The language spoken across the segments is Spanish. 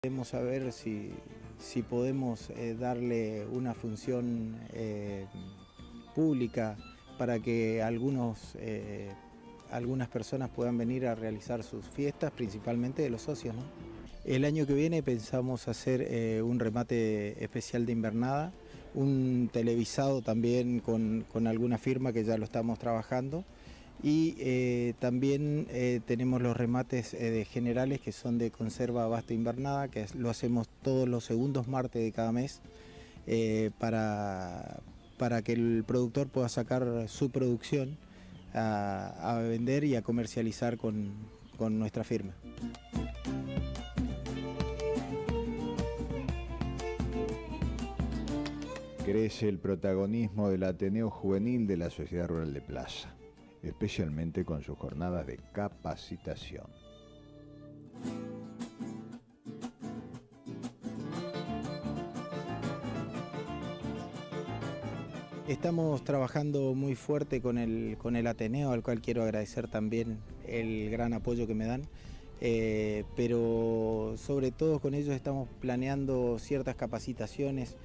Queremos saber si podemos darle una función pública para que algunas personas puedan venir a realizar sus fiestas, principalmente de los socios, ¿no? El año que viene pensamos hacer un remate especial de invernada, un televisado también con alguna firma que ya lo estamos trabajando. Y también tenemos los remates generales que son de conserva, abasto invernada, que lo hacemos todos los segundos martes de cada mes para que el productor pueda sacar su producción a vender y a comercializar con nuestra firma. Crece el protagonismo del Ateneo Juvenil de la Sociedad Rural de Plaza, especialmente con sus jornadas de capacitación. Estamos trabajando muy fuerte con el Ateneo, al cual quiero agradecer también el gran apoyo que me dan, pero sobre todo con ellos estamos planeando ciertas capacitaciones,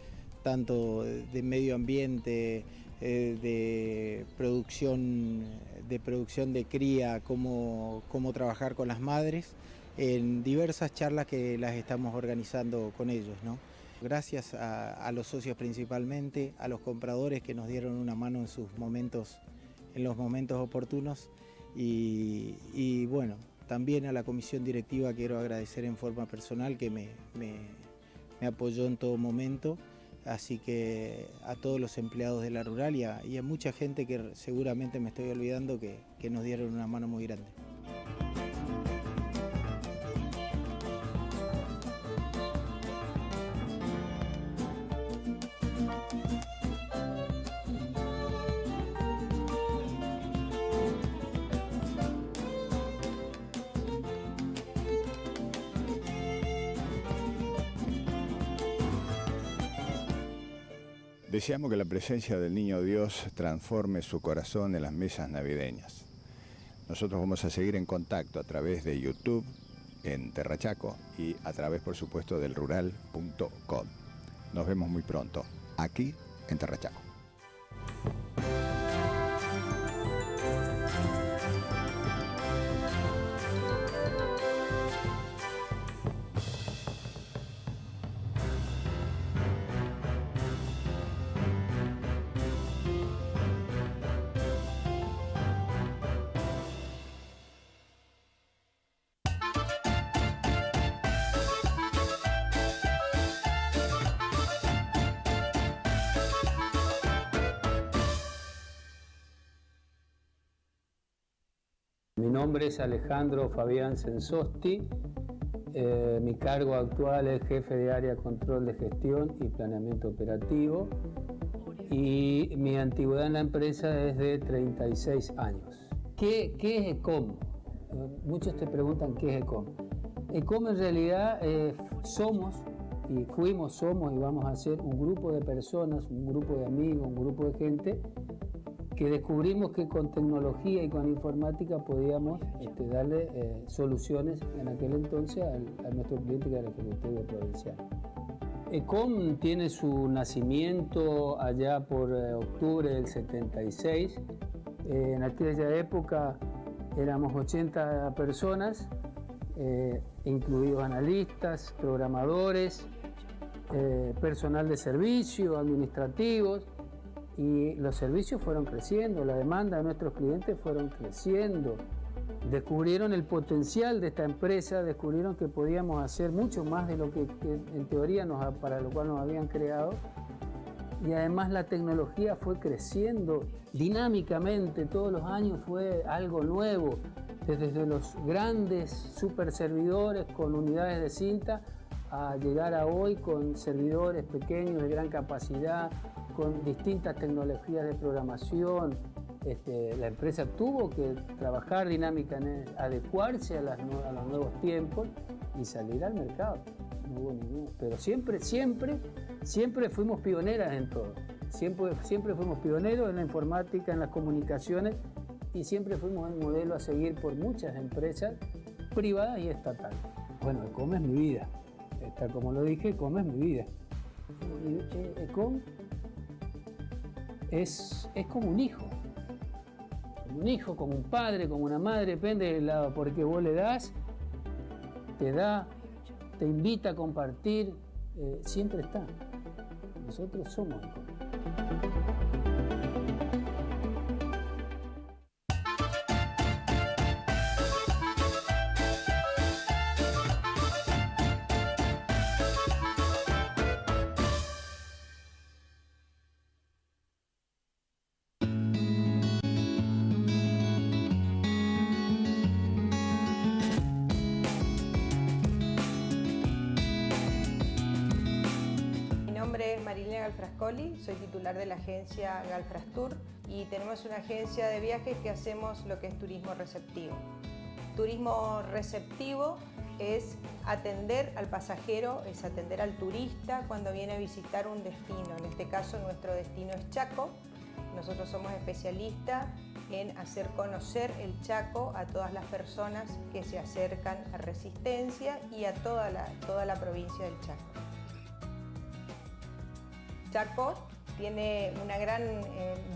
tanto de medio ambiente, de producción de cría, cómo trabajar con las madres, en diversas charlas que las estamos organizando con ellos, ¿no? Gracias a los socios principalmente, a los compradores que nos dieron una mano en los momentos oportunos y bueno, también a la comisión directiva quiero agradecer en forma personal que me apoyó en todo momento. Así que a todos los empleados de la rural y a mucha gente que seguramente me estoy olvidando que nos dieron una mano muy grande. Deseamos que la presencia del Niño Dios transforme su corazón en las mesas navideñas. Nosotros vamos a seguir en contacto a través de YouTube, en Terrachaco y a través, por supuesto, del rural.com. Nos vemos muy pronto, aquí en Terrachaco. Mi nombre es Alejandro Fabián Sensosti, mi cargo actual es jefe de área control de gestión y planeamiento operativo y mi antigüedad en la empresa es de 36 años. ¿Qué es ECOM? Muchos te preguntan qué es ECOM. ECOM en realidad somos y vamos a ser un grupo de personas, un grupo de amigos, un grupo de gente que descubrimos que con tecnología y con informática podíamos darle soluciones en aquel entonces a nuestro cliente que era el Ejecutivo Provincial. ECOM tiene su nacimiento allá por octubre del 76. En aquella época éramos 80 personas, incluidos analistas, programadores, personal de servicio, administrativos. Y los servicios fueron creciendo, la demanda de nuestros clientes fueron creciendo. Descubrieron el potencial de esta empresa, descubrieron que podíamos hacer mucho más de lo que en teoría para lo cual nos habían creado. Y además la tecnología fue creciendo dinámicamente, todos los años fue algo nuevo, desde los grandes super servidores con unidades de cinta a llegar a hoy con servidores pequeños de gran capacidad, con distintas tecnologías de programación. La empresa tuvo que trabajar dinámicamente, adecuarse a los nuevos tiempos y salir al mercado. No hubo ninguno, pero siempre fuimos pioneras en todo. Siempre fuimos pioneros en la informática, en las comunicaciones y siempre fuimos un modelo a seguir por muchas empresas privadas y estatales. Bueno, ECOM es mi vida. tal como lo dije, Com es mi vida. Com es como un hijo. Como un hijo, como un padre, como una madre, depende del lado porque vos le das, te invita a compartir, siempre está. Nosotros somos hijos. Soy titular de la agencia Galfrastur y tenemos una agencia de viajes que hacemos lo que es turismo receptivo. Turismo receptivo es atender al pasajero, es atender al turista cuando viene a visitar un destino. En este caso nuestro destino es Chaco. Nosotros somos especialistas en hacer conocer el Chaco a todas las personas que se acercan a Resistencia y a toda la provincia del Chaco. Chaco tiene una gran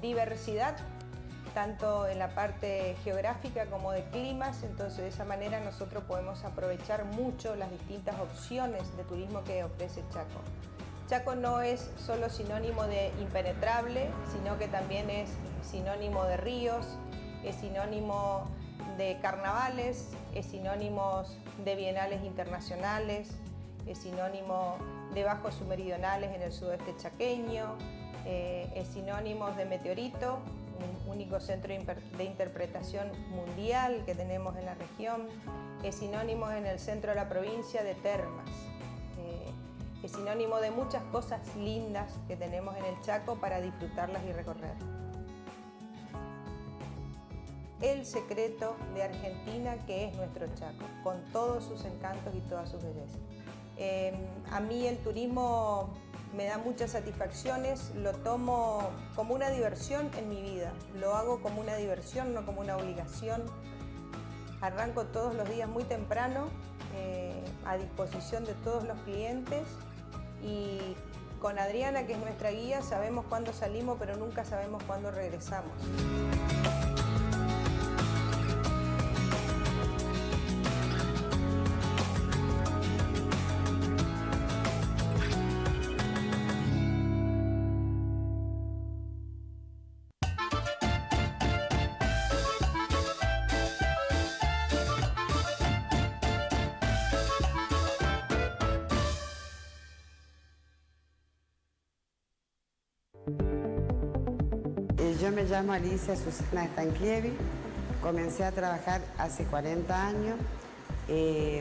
diversidad, tanto en la parte geográfica como de climas, entonces de esa manera nosotros podemos aprovechar mucho las distintas opciones de turismo que ofrece Chaco. Chaco no es solo sinónimo de impenetrable, sino que también es sinónimo de ríos, es sinónimo de carnavales, es sinónimo de bienales internacionales, es sinónimo de bajos submeridionales en el sudeste chaqueño, es sinónimo de Meteorito, un único centro de interpretación mundial que tenemos en la región, es sinónimo en el centro de la provincia de termas, es sinónimo de muchas cosas lindas que tenemos en el Chaco para disfrutarlas y recorrer. El secreto de Argentina, que es nuestro Chaco, con todos sus encantos y todas sus bellezas. A mí el turismo me da muchas satisfacciones, lo tomo como una diversión en mi vida, lo hago como una diversión, no como una obligación. Arranco todos los días muy temprano, a disposición de todos los clientes y con Adriana, que es nuestra guía, sabemos cuándo salimos, pero nunca sabemos cuándo regresamos. Yo me llamo Alicia Susana Stankiewicz, comencé a trabajar hace 40 años,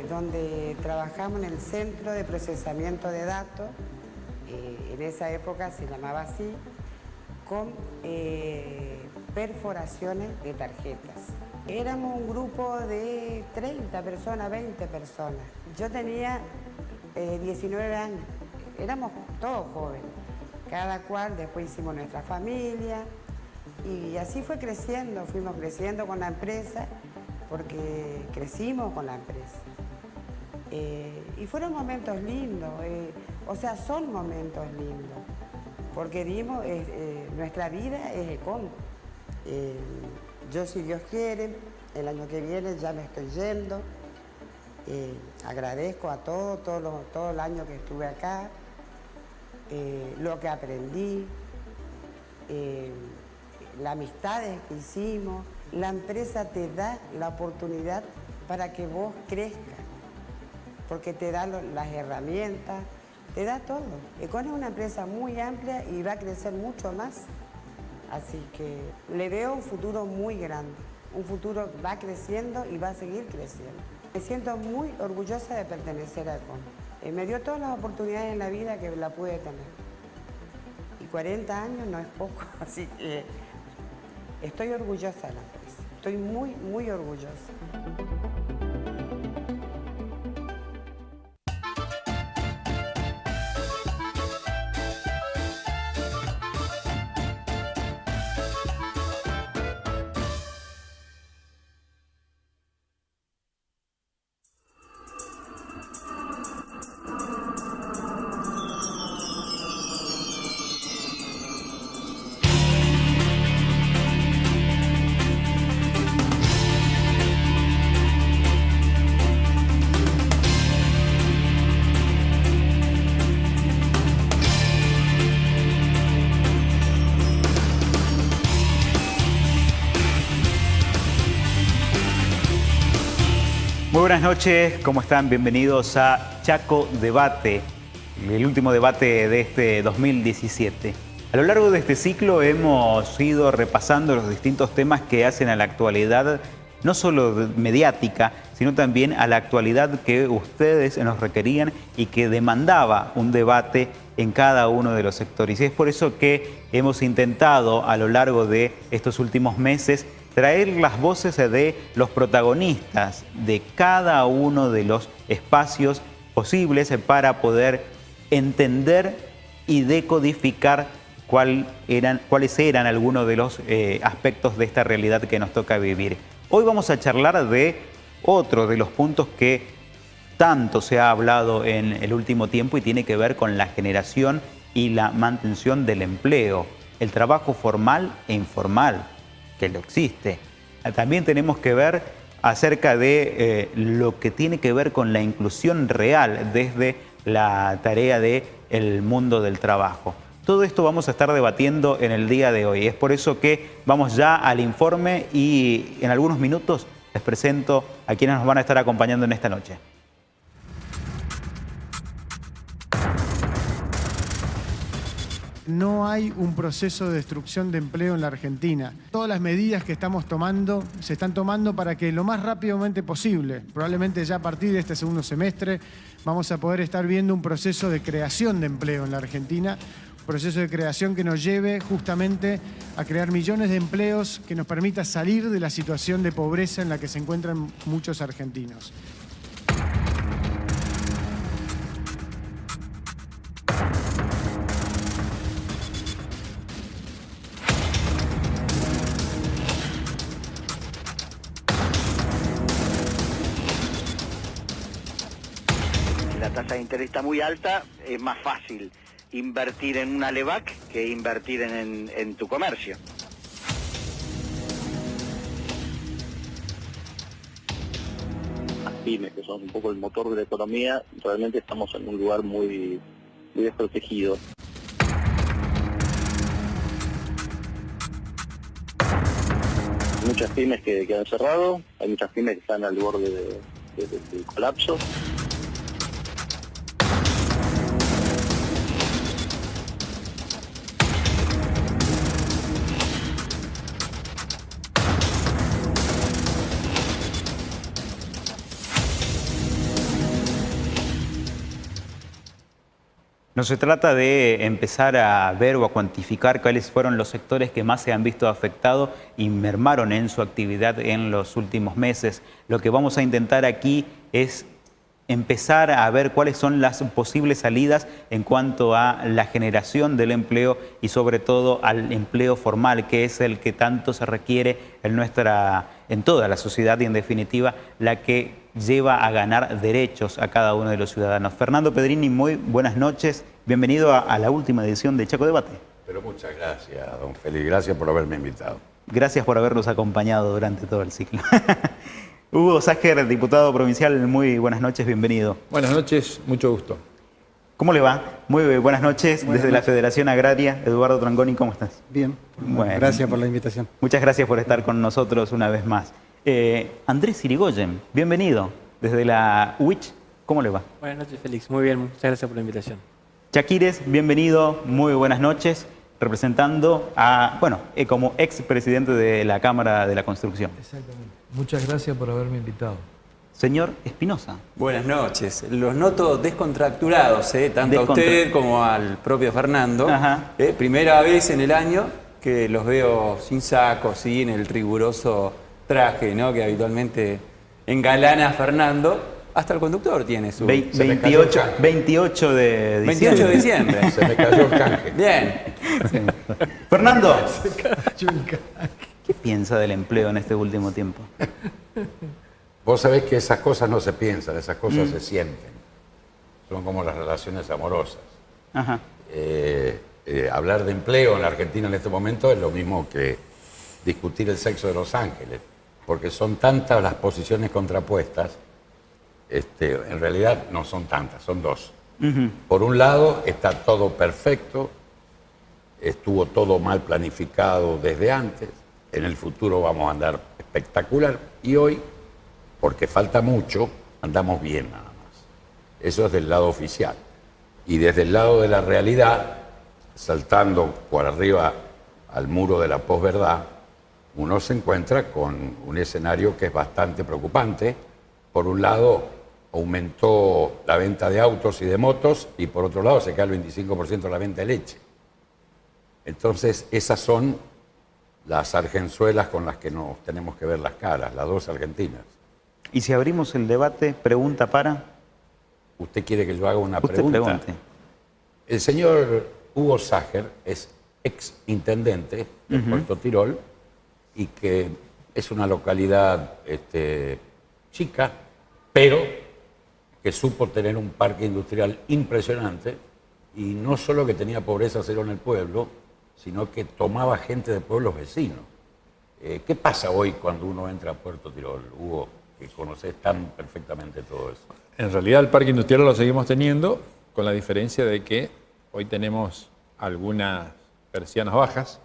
donde trabajamos en el Centro de Procesamiento de Datos, en esa época se llamaba así, con perforaciones de tarjetas. Éramos un grupo de 30 personas, 20 personas. Yo tenía 19 años, éramos todos jóvenes, cada cual después hicimos nuestra familia. Y así fue creciendo, fuimos creciendo con la empresa, porque crecimos con la empresa. Y fueron momentos lindos, o sea, son momentos lindos, porque dimos, nuestra vida es Ecom. Yo, si Dios quiere, el año que viene ya me estoy yendo. Agradezco a todo el año que estuve acá, lo que aprendí. Las amistades que hicimos, la empresa te da la oportunidad para que vos crezcas, porque te da las herramientas, te da todo. Ecom es una empresa muy amplia y va a crecer mucho más, así que le veo un futuro muy grande, un futuro que va creciendo y va a seguir creciendo. Me siento muy orgullosa de pertenecer a Ecom. Me dio todas las oportunidades en la vida que la pude tener. Y 40 años no es poco, así que estoy orgullosa de la empresa, estoy muy, muy orgullosa. Muy buenas noches, ¿cómo están? Bienvenidos a Chaco Debate, el último debate de este 2017. A lo largo de este ciclo hemos ido repasando los distintos temas que hacen a la actualidad, no solo mediática, sino también a la actualidad que ustedes nos requerían y que demandaba un debate en cada uno de los sectores. Y es por eso que hemos intentado a lo largo de estos últimos meses traer las voces de los protagonistas de cada uno de los espacios posibles para poder entender y decodificar cuáles eran algunos de los aspectos de esta realidad que nos toca vivir. Hoy vamos a charlar de otro de los puntos que tanto se ha hablado en el último tiempo y tiene que ver con la generación y la mantención del empleo, el trabajo formal e informal, que lo existe. También tenemos que ver acerca de lo que tiene que ver con la inclusión real desde la tarea del mundo del trabajo. Todo esto vamos a estar debatiendo en el día de hoy. Es por eso que vamos ya al informe y en algunos minutos les presento a quienes nos van a estar acompañando en esta noche. No hay un proceso de destrucción de empleo en la Argentina. Todas las medidas que estamos tomando se están tomando para que lo más rápidamente posible, probablemente ya a partir de este segundo semestre, vamos a poder estar viendo un proceso de creación de empleo en la Argentina, un proceso de creación que nos lleve justamente a crear millones de empleos que nos permita salir de la situación de pobreza en la que se encuentran muchos argentinos. La tasa de interés está muy alta, es más fácil invertir en una LEVAC que invertir en tu comercio. Las pymes, que son un poco el motor de la economía, realmente estamos en un lugar muy desprotegido. Muchas pymes que han cerrado, hay muchas pymes que están al borde del colapso. No se trata de empezar a ver o a cuantificar cuáles fueron los sectores que más se han visto afectados y mermaron en su actividad en los últimos meses. Lo que vamos a intentar aquí es empezar a ver cuáles son las posibles salidas en cuanto a la generación del empleo y sobre todo al empleo formal, que es el que tanto se requiere en toda la sociedad y en definitiva la que lleva a ganar derechos a cada uno de los ciudadanos. Fernando Pedrini, muy buenas noches. Bienvenido a la última edición de Chaco Debate. Pero muchas gracias, don Félix. Gracias por haberme invitado. Gracias por habernos acompañado durante todo el ciclo. Hugo Ságer, diputado provincial, muy buenas noches, bienvenido. Buenas noches, mucho gusto. ¿Cómo le va? Muy buenas noches. Desde la Federación Agraria. Eduardo Trangoni, ¿cómo estás? Bien, bueno, gracias por la invitación. Muchas gracias por estar con nosotros una vez más. Andrés Irigoyen, bienvenido desde la UICH. ¿Cómo le va? Buenas noches, Félix. Muy bien, muchas gracias por la invitación. Chaquires, bienvenido, muy buenas noches, representando a, como expresidente de la Cámara de la Construcción. Exactamente. Muchas gracias por haberme invitado. Señor Espinosa. Buenas noches. Los noto descontracturados, tanto a usted como al propio Fernando. Primera vez en el año que los veo sin saco, en el riguroso traje, ¿no?, que habitualmente engalana a Fernando. Hasta el conductor tiene su... 28 de diciembre. 28 de diciembre. Se me cayó el canje. Bien. Sí. Fernando, ¿qué piensa del empleo en este último tiempo? Vos sabés que esas cosas no se piensan, esas cosas se sienten. Son como las relaciones amorosas. Ajá. Hablar de empleo en la Argentina en este momento es lo mismo que discutir el sexo de los ángeles, porque son tantas las posiciones contrapuestas. En realidad no son tantas, son dos. Por un lado está todo perfecto, estuvo todo mal planificado desde antes, en el futuro vamos a andar espectacular, y hoy porque falta mucho, andamos bien nada más. Eso es del lado oficial. Y desde el lado de la realidad, saltando por arriba al muro de la posverdad, uno se encuentra con un escenario que es bastante preocupante. Por un lado, aumentó la venta de autos y de motos, y por otro lado se cae el 25% de la venta de leche. Entonces, esas son las argenzuelas con las que nos tenemos que ver las caras, las dos Argentinas. Y si abrimos el debate, pregunta para... ¿Usted quiere que yo haga una Usted pregunta? pregunte. El señor Hugo Sacher es ex intendente de Puerto Tirol y que es una localidad chica, pero que supo tener un parque industrial impresionante, y no solo que tenía pobreza cero en el pueblo, sino que tomaba gente de pueblos vecinos. ¿Qué pasa hoy cuando uno entra a Puerto Tirol, Hugo, que conoces tan perfectamente todo eso? En realidad el parque industrial lo seguimos teniendo, con la diferencia de que hoy tenemos algunas persianas bajas.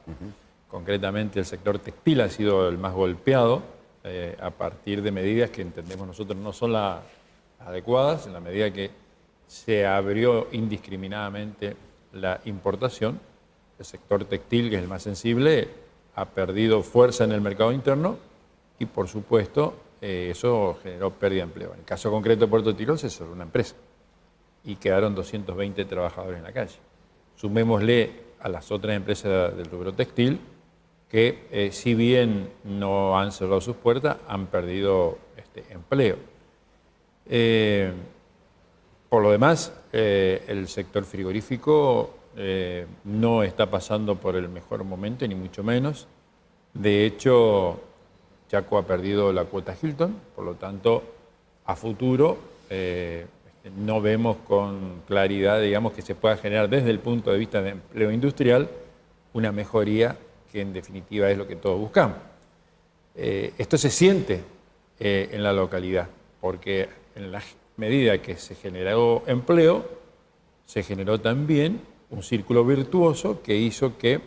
Concretamente el sector textil ha sido el más golpeado a partir de medidas que entendemos nosotros no son las adecuadas, en la medida que se abrió indiscriminadamente la importación. El sector textil, que es el más sensible, ha perdido fuerza en el mercado interno y, por supuesto, eso generó pérdida de empleo. En el caso concreto de Puerto Tirol se cerró una empresa y quedaron 220 trabajadores en la calle. Sumémosle a las otras empresas del rubro textil que, si bien no han cerrado sus puertas, han perdido empleo. Por lo demás, el sector frigorífico no está pasando por el mejor momento, ni mucho menos. De hecho, Chaco ha perdido la cuota Hilton, por lo tanto, a futuro no vemos con claridad, digamos, que se pueda generar desde el punto de vista de empleo industrial una mejoría que en definitiva es lo que todos buscamos. Esto se siente en la localidad, porque en la medida que se generó empleo, se generó también un círculo virtuoso que hizo que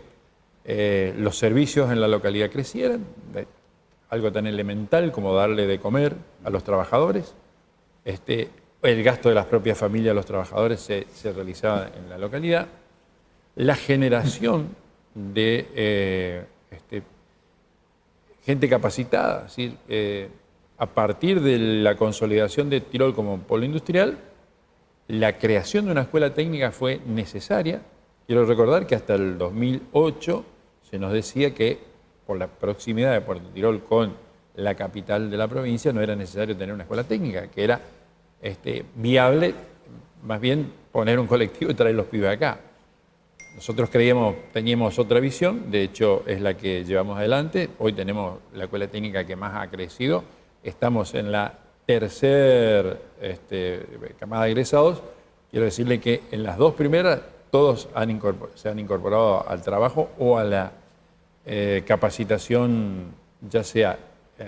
los servicios en la localidad crecieran, algo tan elemental como darle de comer a los trabajadores. El gasto de las propias familias de los trabajadores se realizaba en la localidad. La generación de gente capacitada, es decir, a partir de la consolidación de Tirol como polo industrial, la creación de una escuela técnica fue necesaria. Quiero recordar que hasta el 2008 se nos decía que por la proximidad de Puerto Tirol con la capital de la provincia no era necesario tener una escuela técnica, que era viable más bien poner un colectivo y traer los pibes acá. Nosotros teníamos otra visión, de hecho es la que llevamos adelante. Hoy tenemos la escuela técnica que más ha crecido. Estamos en la tercera camada de egresados. Quiero decirle que en las dos primeras todos se han incorporado al trabajo o a la capacitación, ya sea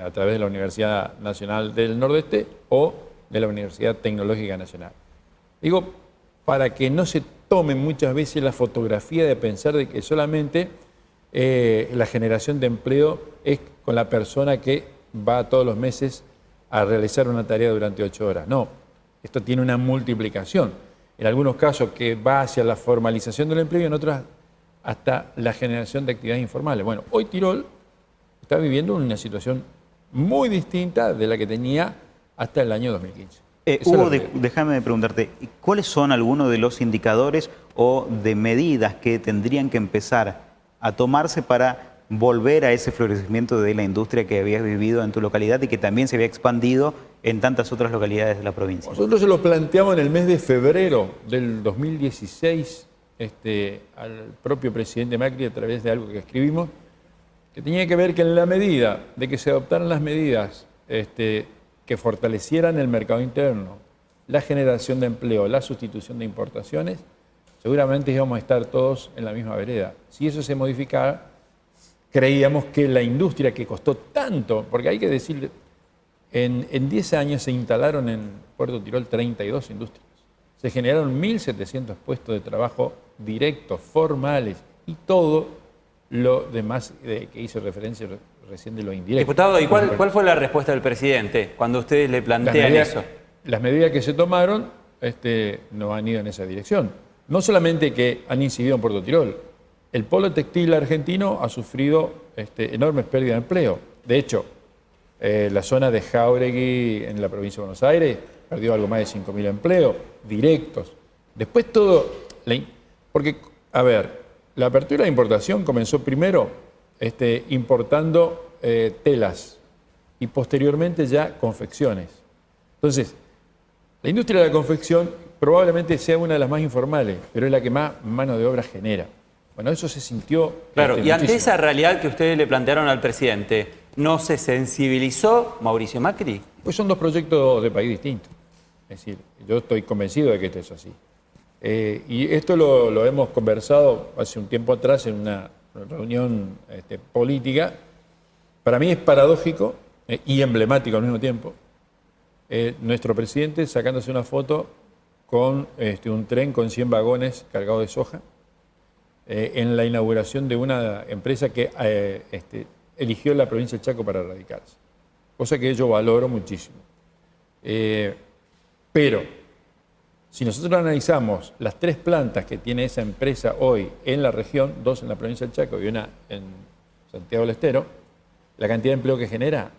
a través de la Universidad Nacional del Nordeste o de la Universidad Tecnológica Nacional. Digo, para que no se tome muchas veces la fotografía de pensar de que solamente la generación de empleo es con la persona que va todos los meses a realizar una tarea durante 8 horas. No, esto tiene una multiplicación. En algunos casos que va hacia la formalización del empleo y en otros hasta la generación de actividades informales. Bueno, hoy Tirol está viviendo una situación muy distinta de la que tenía hasta el año 2015. Hugo, déjame preguntarte, ¿cuáles son algunos de los indicadores o de medidas que tendrían que empezar a tomarse para volver a ese florecimiento de la industria que habías vivido en tu localidad y que también se había expandido en tantas otras localidades de la provincia? Nosotros se lo planteamos en el mes de febrero del 2016 al propio presidente Macri a través de algo que escribimos, que tenía que ver que en la medida de que se adoptaran las medidas que fortalecieran el mercado interno, la generación de empleo, la sustitución de importaciones, seguramente íbamos a estar todos en la misma vereda. Si eso se modificara, creíamos que la industria que costó tanto, porque hay que decir, en 10 años se instalaron en Puerto Tirol 32 industrias. Se generaron 1.700 puestos de trabajo directos, formales, y todo lo demás que hice referencia recién de lo indirecto. Diputado, ¿y cuál fue la respuesta del presidente cuando ustedes le plantean eso? Las medidas que se tomaron no han ido en esa dirección. No solamente que han incidido en Puerto Tirol, el polo textil argentino ha sufrido enormes pérdidas de empleo. De hecho, la zona de Jáuregui en la provincia de Buenos Aires perdió algo más de 5.000 empleos directos. Después todo, porque, a ver, la apertura de importación comenzó primero importando telas y posteriormente ya confecciones. Entonces, la industria de la confección probablemente sea una de las más informales, pero es la que más mano de obra genera. Bueno, eso se sintió. Claro, y ante muchísimo. esa realidad que ustedes le plantearon al presidente, ¿no se sensibilizó Mauricio Macri? Pues son dos proyectos de país distintos. Es decir, yo estoy convencido de que esto es así. Y esto lo hemos conversado hace un tiempo atrás en una reunión política. Para mí es paradójico y emblemático al mismo tiempo. Nuestro presidente sacándose una foto con un tren con 100 vagones cargados de soja en la inauguración de una empresa que eligió la provincia del Chaco para radicarse. Cosa que yo valoro muchísimo. Pero si nosotros analizamos las 3 plantas que tiene esa empresa hoy en la región, 2 en la provincia del Chaco y una en Santiago del Estero, la cantidad de empleo que genera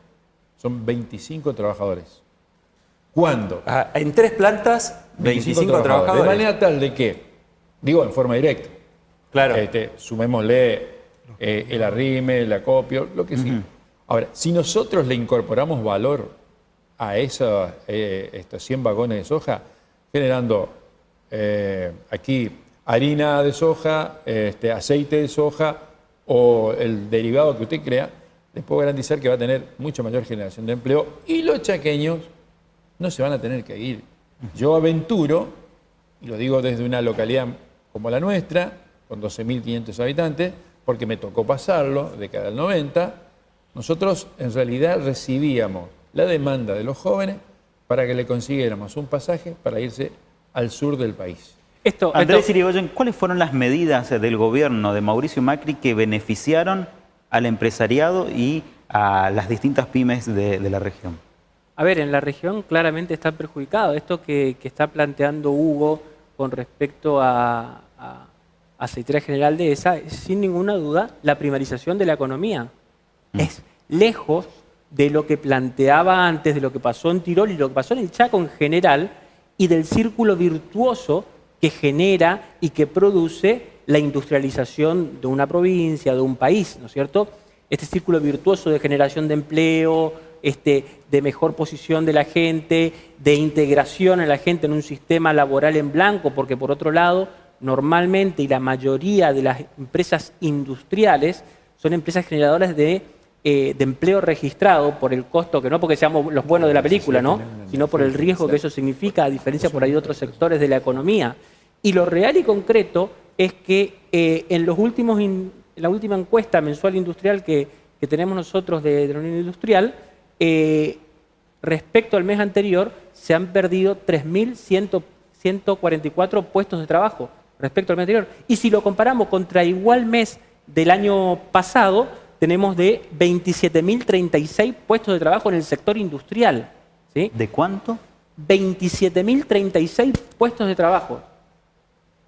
son 25 trabajadores. ¿Cuándo? En 3 plantas, 25 trabajadores. De manera tal de que, digo en forma directa, claro. Sumémosle el arrime, el acopio, lo que sea. Ahora, si nosotros le incorporamos valor a estos 100 vagones de soja, generando aquí harina de soja, aceite de soja o el derivado que usted crea, les puedo garantizar que va a tener mucha mayor generación de empleo y los chaqueños no se van a tener que ir. Yo aventuro, y lo digo desde una localidad como la nuestra, con 12.500 habitantes, porque me tocó pasarlo, década del 90, nosotros en realidad recibíamos la demanda de los jóvenes para que le consiguiéramos un pasaje para irse al sur del país. Andrés Irigoyen, ¿cuáles fueron las medidas del gobierno de Mauricio Macri que beneficiaron al empresariado y a las distintas pymes de la región? A ver, en la región claramente está perjudicado. Esto que está planteando Hugo con respecto a Aceitera General Dehesa es sin ninguna duda la primarización de la economía. Es lejos de lo que planteaba antes, de lo que pasó en Tirol y lo que pasó en el Chaco en general, y del círculo virtuoso que genera y que produce la industrialización de una provincia, de un país, ¿no es cierto? Este círculo virtuoso de generación de empleo, de mejor posición de la gente, de integración a la gente en un sistema laboral en blanco, porque por otro lado, normalmente y la mayoría de las empresas industriales son empresas generadoras de empleo registrado por el costo, que no porque seamos los buenos de la película, ¿no? Sino por el riesgo que eso significa, a diferencia por ahí de otros sectores de la economía. Y lo real y concreto es que en la última encuesta mensual industrial que tenemos nosotros de la Unión Industrial, respecto al mes anterior, se han perdido 3.144 puestos de trabajo respecto al mes anterior. Y si lo comparamos contra igual mes del año pasado, tenemos de 27.036 puestos de trabajo en el sector industrial. ¿Sí? ¿De cuánto? 27.036 puestos de trabajo.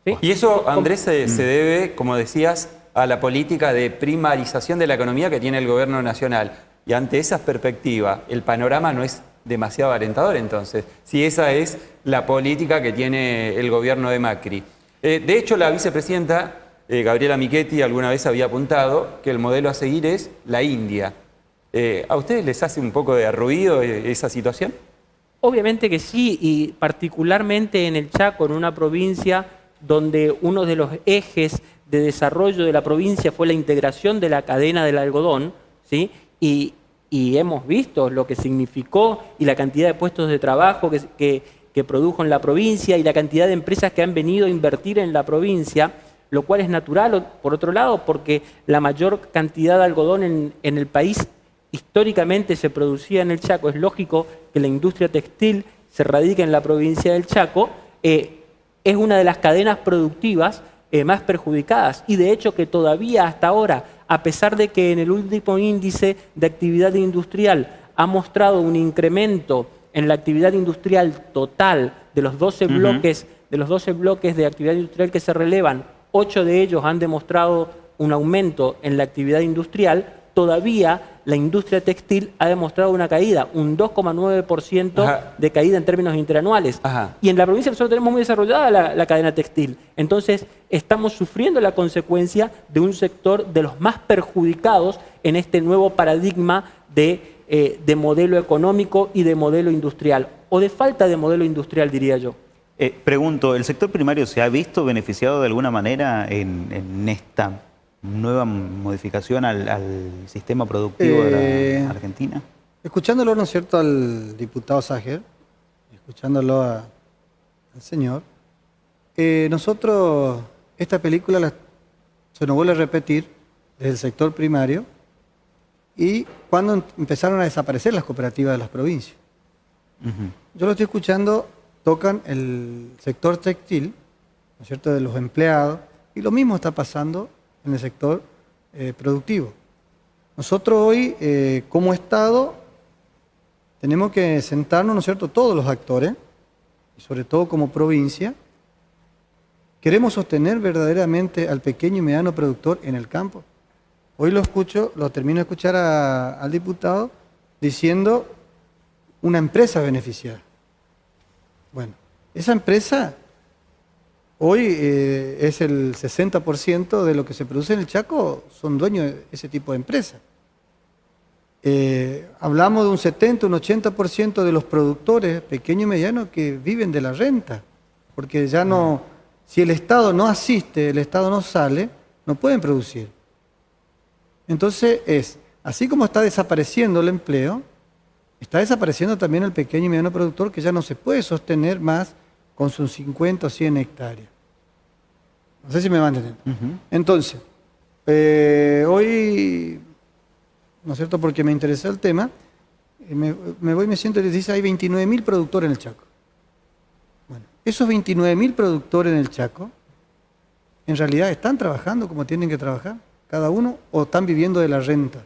¿Sí? Y eso, Andrés, se debe, como decías, a la política de primarización de la economía que tiene el gobierno nacional. Y ante esa perspectiva, el panorama no es demasiado alentador entonces, si esa es la política que tiene el gobierno de Macri. De hecho, la vicepresidenta Gabriela Michetti alguna vez había apuntado que el modelo a seguir es la India. ¿A ustedes les hace un poco de ruido esa situación? Obviamente que sí, y particularmente en el Chaco, en una provincia donde uno de los ejes de desarrollo de la provincia fue la integración de la cadena del algodón, ¿sí? Y hemos visto lo que significó y la cantidad de puestos de trabajo que produjo en la provincia y la cantidad de empresas que han venido a invertir en la provincia, lo cual es natural, por otro lado, porque la mayor cantidad de algodón en el país históricamente se producía en el Chaco. Es lógico que la industria textil se radique en la provincia del Chaco. Es una de las cadenas productivas más perjudicadas y de hecho que todavía hasta ahora, a pesar de que en el último índice de actividad industrial ha mostrado un incremento en la actividad industrial total de los 12 bloques, de actividad industrial que se relevan, 8 de ellos han demostrado un aumento en la actividad industrial, todavía la industria textil ha demostrado una caída, un 2,9% de caída en términos interanuales. Y en la provincia nosotros tenemos muy desarrollada la cadena textil. Entonces estamos sufriendo la consecuencia de un sector de los más perjudicados en este nuevo paradigma de modelo económico y de modelo industrial, o de falta de modelo industrial, diría yo. Pregunto, ¿el sector primario se ha visto beneficiado de alguna manera en esta nueva modificación al sistema productivo de la Argentina? Escuchándolo, ¿no es cierto?, al diputado Sager, escuchándolo al señor, nosotros, esta película se nos vuelve a repetir desde el sector primario y cuando empezaron a desaparecer las cooperativas de las provincias. Yo lo estoy escuchando, tocan el sector textil, ¿no es cierto?, de los empleados, y lo mismo está pasando en el sector productivo. Nosotros hoy, como Estado, tenemos que sentarnos, ¿no es cierto?, todos los actores, y sobre todo como provincia, queremos sostener verdaderamente al pequeño y mediano productor en el campo. Hoy lo escucho, lo termino de escuchar al diputado diciendo una empresa beneficiada. Bueno, esa empresa hoy es el 60% de lo que se produce en el Chaco, son dueños de ese tipo de empresas. Hablamos de un 70, un 80% de los productores pequeños y medianos que viven de la renta, porque ya no, si el Estado no asiste, el Estado no sale, no pueden producir. Entonces así como está desapareciendo el empleo, está desapareciendo también el pequeño y mediano productor que ya no se puede sostener más con sus 50 o 100 hectáreas. No sé si me van a entender. Entonces, hoy, ¿no es cierto?, porque me interesó el tema, me voy y me siento y les dice, hay 29.000 productores en el Chaco. Bueno, esos 29.000 productores en el Chaco, en realidad están trabajando como tienen que trabajar, cada uno, o están viviendo de la renta.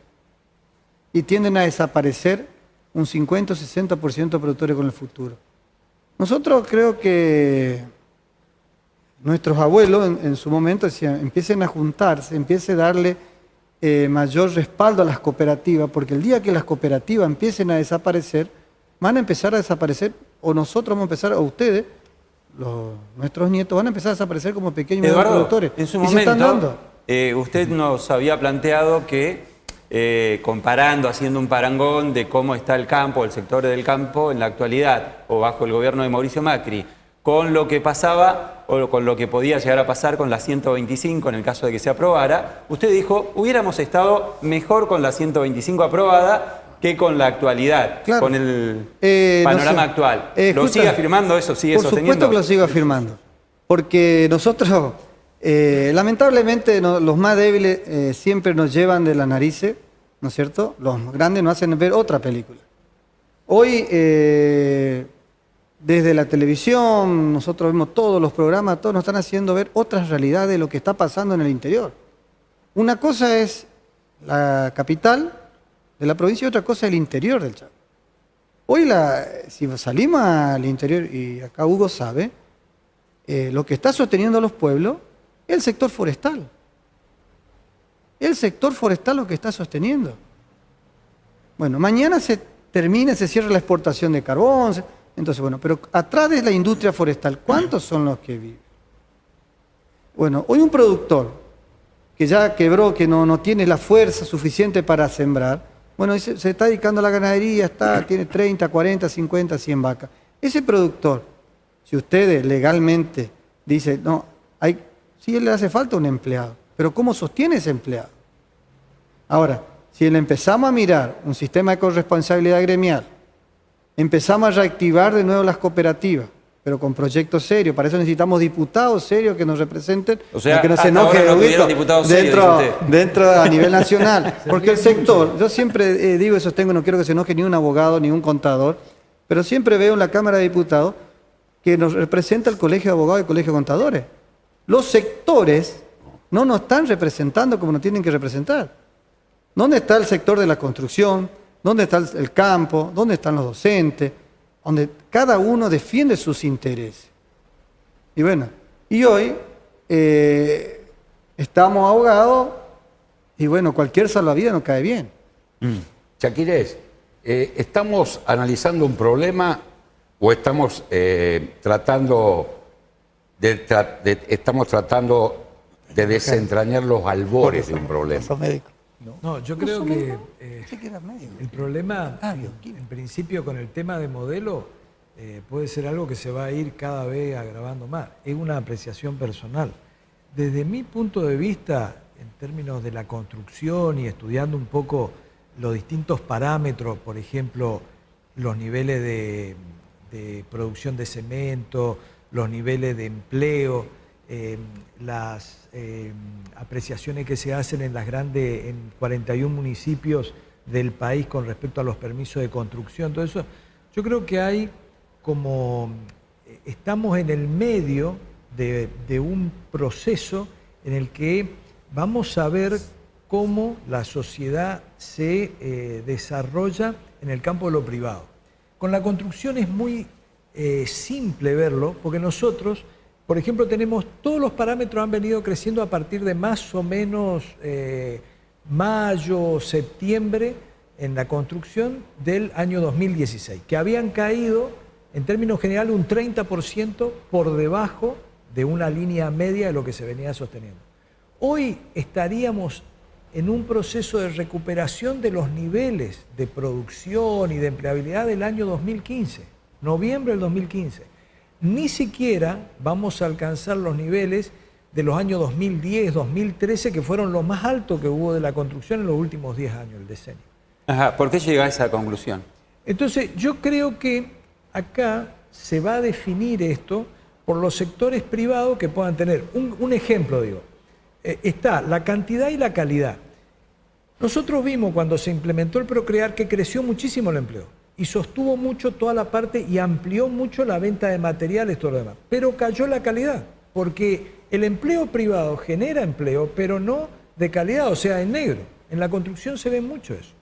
Y tienden a desaparecer un 50 o 60% de productores con el futuro. Nosotros creo que nuestros abuelos en su momento decían, empiecen a juntarse, empiecen a darle mayor respaldo a las cooperativas, porque el día que las cooperativas empiecen a desaparecer, van a empezar a desaparecer, o nosotros vamos a empezar, o ustedes, nuestros nietos, van a empezar a desaparecer como pequeños productores. En su momento, usted nos había planteado que comparando, haciendo un parangón de cómo está el campo, el sector del campo en la actualidad o bajo el gobierno de Mauricio Macri, con lo que pasaba o con lo que podía llegar a pasar con la 125 en el caso de que se aprobara, usted dijo, hubiéramos estado mejor con la 125 aprobada que con la actualidad, con el panorama actual. ¿Lo sigue afirmando eso? ¿Sigue sosteniendo? Por supuesto que lo sigo afirmando, porque nosotros, lamentablemente, los más débiles siempre nos llevan de las narices, ¿no es cierto? Los grandes nos hacen ver otra película. Hoy, desde la televisión, nosotros vemos todos los programas, todos nos están haciendo ver otras realidades de lo que está pasando en el interior. Una cosa es la capital de la provincia y otra cosa es el interior del Chaco. Hoy, si salimos al interior, y acá Hugo sabe, lo que está sosteniendo a los pueblos es el sector forestal. El sector forestal lo que está sosteniendo. Bueno, mañana se cierra la exportación de carbón. Entonces, bueno, pero atrás de la industria forestal, ¿cuántos son los que viven? Bueno, hoy un productor que ya quebró, que no tiene la fuerza suficiente para sembrar, bueno, se está dedicando a la ganadería, tiene 30, 40, 50, 100 vacas. Ese productor, si ustedes legalmente dicen, no, sí le hace falta un empleado, pero ¿cómo sostiene ese empleado? Ahora, si le empezamos a mirar un sistema de corresponsabilidad gremial, empezamos a reactivar de nuevo las cooperativas, pero con proyectos serios. Para eso necesitamos diputados serios que nos representen, o sea, que no se enojen dentro a nivel nacional. Porque el sector, yo siempre digo y sostengo, no quiero que se enoje ni un abogado ni un contador, pero siempre veo en la Cámara de Diputados que nos representa el Colegio de Abogados y el Colegio de Contadores. los sectores no nos están representando como nos tienen que representar. ¿Dónde está el sector de la construcción? ¿Dónde está el campo? ¿Dónde están los docentes? Donde cada uno defiende sus intereses. Y bueno, y hoy estamos ahogados y bueno, cualquier salvavidas nos cae bien. Chaquires, ¿estamos analizando un problema o estamos tratando de desentrañar los albores de un problema? No, yo creo que el problema, en principio, con el tema de modelo, puede ser algo que se va a ir cada vez agravando más. Es una apreciación personal. Desde mi punto de vista, en términos de la construcción y estudiando un poco los distintos parámetros, por ejemplo, los niveles de producción de cemento, los niveles de empleo, las apreciaciones que se hacen en 41 municipios del país con respecto a los permisos de construcción, todo eso, yo creo que estamos en el medio de un proceso en el que vamos a ver cómo la sociedad se desarrolla en el campo de lo privado. Con la construcción es muy simple verlo, porque nosotros, por ejemplo, todos los parámetros han venido creciendo a partir de más o menos mayo, septiembre, en la construcción del año 2016, que habían caído, en términos generales, un 30% por debajo de una línea media de lo que se venía sosteniendo. Hoy estaríamos en un proceso de recuperación de los niveles de producción y de empleabilidad del año 2015, noviembre del 2015. Ni siquiera vamos a alcanzar los niveles de los años 2010, 2013, que fueron los más altos que hubo de la construcción en los últimos 10 años, el decenio. Ajá, ¿por qué llega a esa conclusión? Entonces, yo creo que acá se va a definir esto por los sectores privados que puedan tener. Un ejemplo, digo, está la cantidad y la calidad. Nosotros vimos cuando se implementó el Procrear que creció muchísimo el empleo y sostuvo mucho toda la parte y amplió mucho la venta de materiales, todo lo demás. Pero cayó la calidad, porque el empleo privado genera empleo, pero no de calidad, o sea, en negro. En la construcción se ve mucho eso.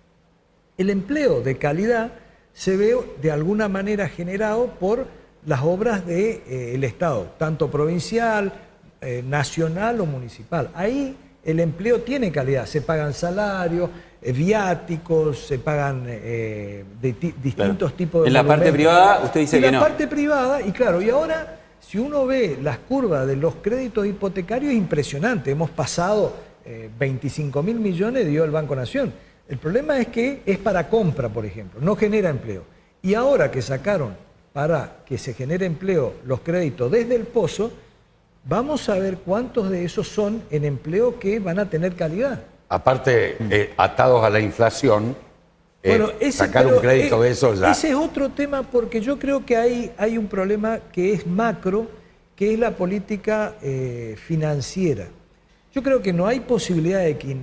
El empleo de calidad se ve de alguna manera generado por las obras del Estado, tanto provincial, nacional o municipal. Ahí el empleo tiene calidad, se pagan salarios, viáticos, se pagan distintos tipos de... En la parte privada, usted dice que no. En la parte privada, y claro, y ahora, si uno ve las curvas de los créditos hipotecarios, es impresionante. Hemos pasado 25.000 millones, dio el Banco Nación. El problema es que es para compra, por ejemplo, no genera empleo. Y ahora que sacaron para que se genere empleo los créditos desde el pozo, vamos a ver cuántos de esos son en empleo que van a tener calidad. Aparte, atados a la inflación, sacar un crédito de eso ya... Ese es otro tema, porque yo creo que hay un problema que es macro, que es la política financiera. Yo creo que no hay posibilidad de que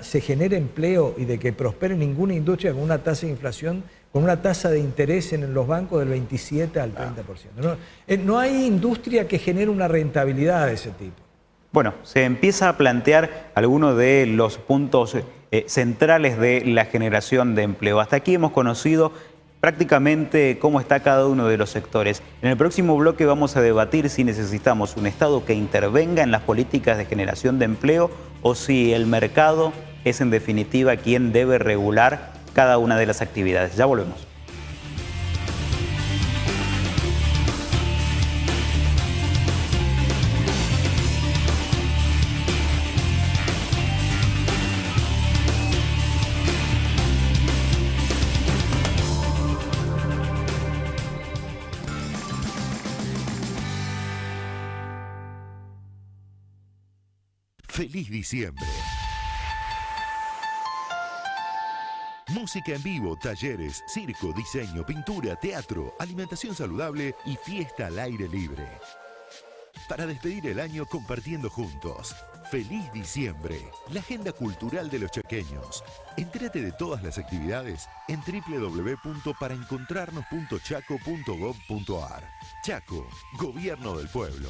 se genere empleo y de que prospere ninguna industria con una tasa de inflación, con una tasa de interés en los bancos del 27 al 30%. No hay industria que genere una rentabilidad de ese tipo. Bueno, se empieza a plantear algunos de los puntos centrales de la generación de empleo. Hasta aquí hemos conocido prácticamente cómo está cada uno de los sectores. En el próximo bloque vamos a debatir si necesitamos un Estado que intervenga en las políticas de generación de empleo o si el mercado es en definitiva quien debe regular cada una de las actividades. Ya volvemos. ¡Feliz diciembre! Música en vivo, talleres, circo, diseño, pintura, teatro, alimentación saludable y fiesta al aire libre. Para despedir el año compartiendo juntos. ¡Feliz diciembre! La agenda cultural de los chaqueños. Entérate de todas las actividades en www.paraencontrarnos.chaco.gov.ar. Chaco, Gobierno del Pueblo.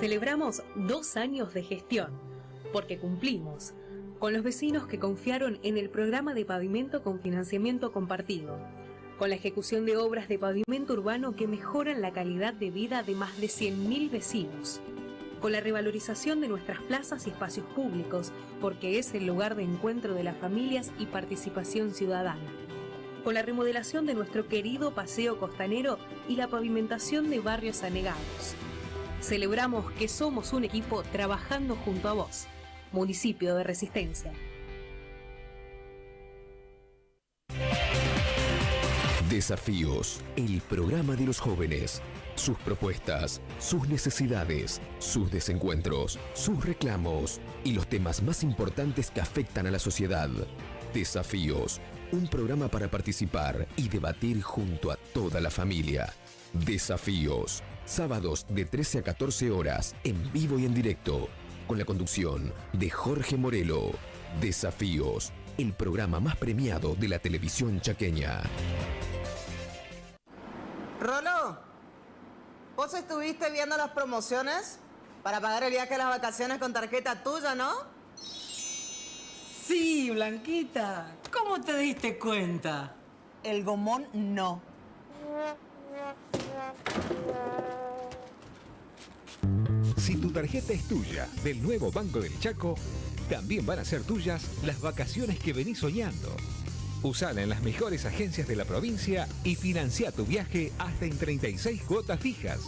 Celebramos 2 años de gestión, porque cumplimos con los vecinos que confiaron en el programa de pavimento con financiamiento compartido, con la ejecución de obras de pavimento urbano que mejoran la calidad de vida de más de 100.000 vecinos, con la revalorización de nuestras plazas y espacios públicos, porque es el lugar de encuentro de las familias y participación ciudadana, con la remodelación de nuestro querido paseo costanero y la pavimentación de barrios anegados. Celebramos que somos un equipo trabajando junto a vos, municipio de Resistencia. Desafíos, el programa de los jóvenes. Sus propuestas, sus necesidades, sus desencuentros, sus reclamos y los temas más importantes que afectan a la sociedad. Desafíos, un programa para participar y debatir junto a toda la familia. Desafíos, sábados de 13 a 14 horas, en vivo y en directo, con la conducción de Jorge Morelo. Desafíos, el programa más premiado de la televisión chaqueña. Rolo, vos estuviste viendo las promociones para pagar el viaje a las vacaciones con tarjeta tuya, ¿no? Sí, Blanquita. ¿Cómo te diste cuenta? El gomón no. Si tu tarjeta es tuya, del nuevo Banco del Chaco, también van a ser tuyas las vacaciones que venís soñando. Usala en las mejores agencias de la provincia y financia tu viaje hasta en 36 cuotas fijas.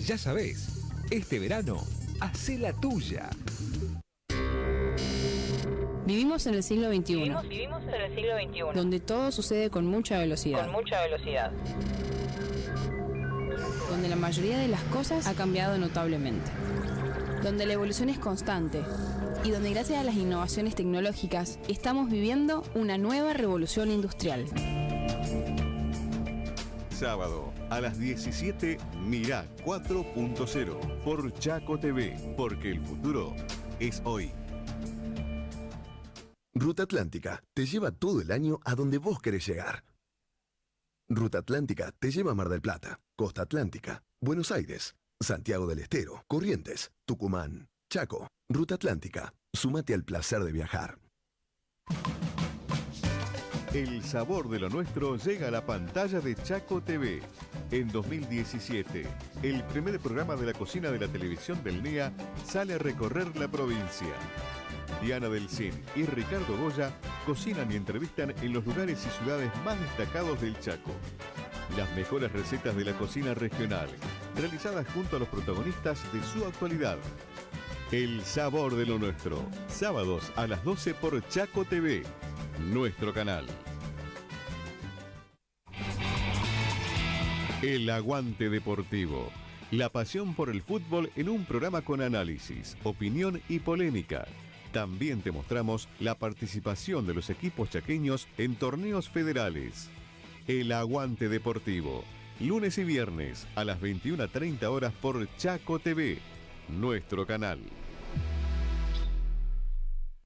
Ya sabés, este verano, hacé la tuya. Vivimos en el siglo XXI. Vivimos en el siglo XXI. Donde todo sucede con mucha velocidad. Con mucha velocidad. Donde la mayoría de las cosas ha cambiado notablemente. Donde la evolución es constante. Y donde gracias a las innovaciones tecnológicas estamos viviendo una nueva revolución industrial. Sábado a las 17, Mirá 4.0 por Chaco TV, porque el futuro es hoy. Ruta Atlántica te lleva todo el año a donde vos querés llegar. Ruta Atlántica te lleva a Mar del Plata, Costa Atlántica, Buenos Aires, Santiago del Estero, Corrientes, Tucumán, Chaco. Ruta Atlántica. Súmate al placer de viajar. El sabor de lo nuestro llega a la pantalla de Chaco TV. En 2017, el primer programa de la cocina de la televisión del NEA sale a recorrer la provincia. Diana Del Cin y Ricardo Goya cocinan y entrevistan en los lugares y ciudades más destacados del Chaco. Las mejores recetas de la cocina regional, realizadas junto a los protagonistas de su actualidad. El sabor de lo nuestro, sábados a las 12 por Chaco TV, nuestro canal. El aguante deportivo, la pasión por el fútbol en un programa con análisis, opinión y polémica. También te mostramos la participación de los equipos chaqueños en torneos federales. El aguante deportivo, lunes y viernes a las 21:30 horas por Chaco TV, nuestro canal.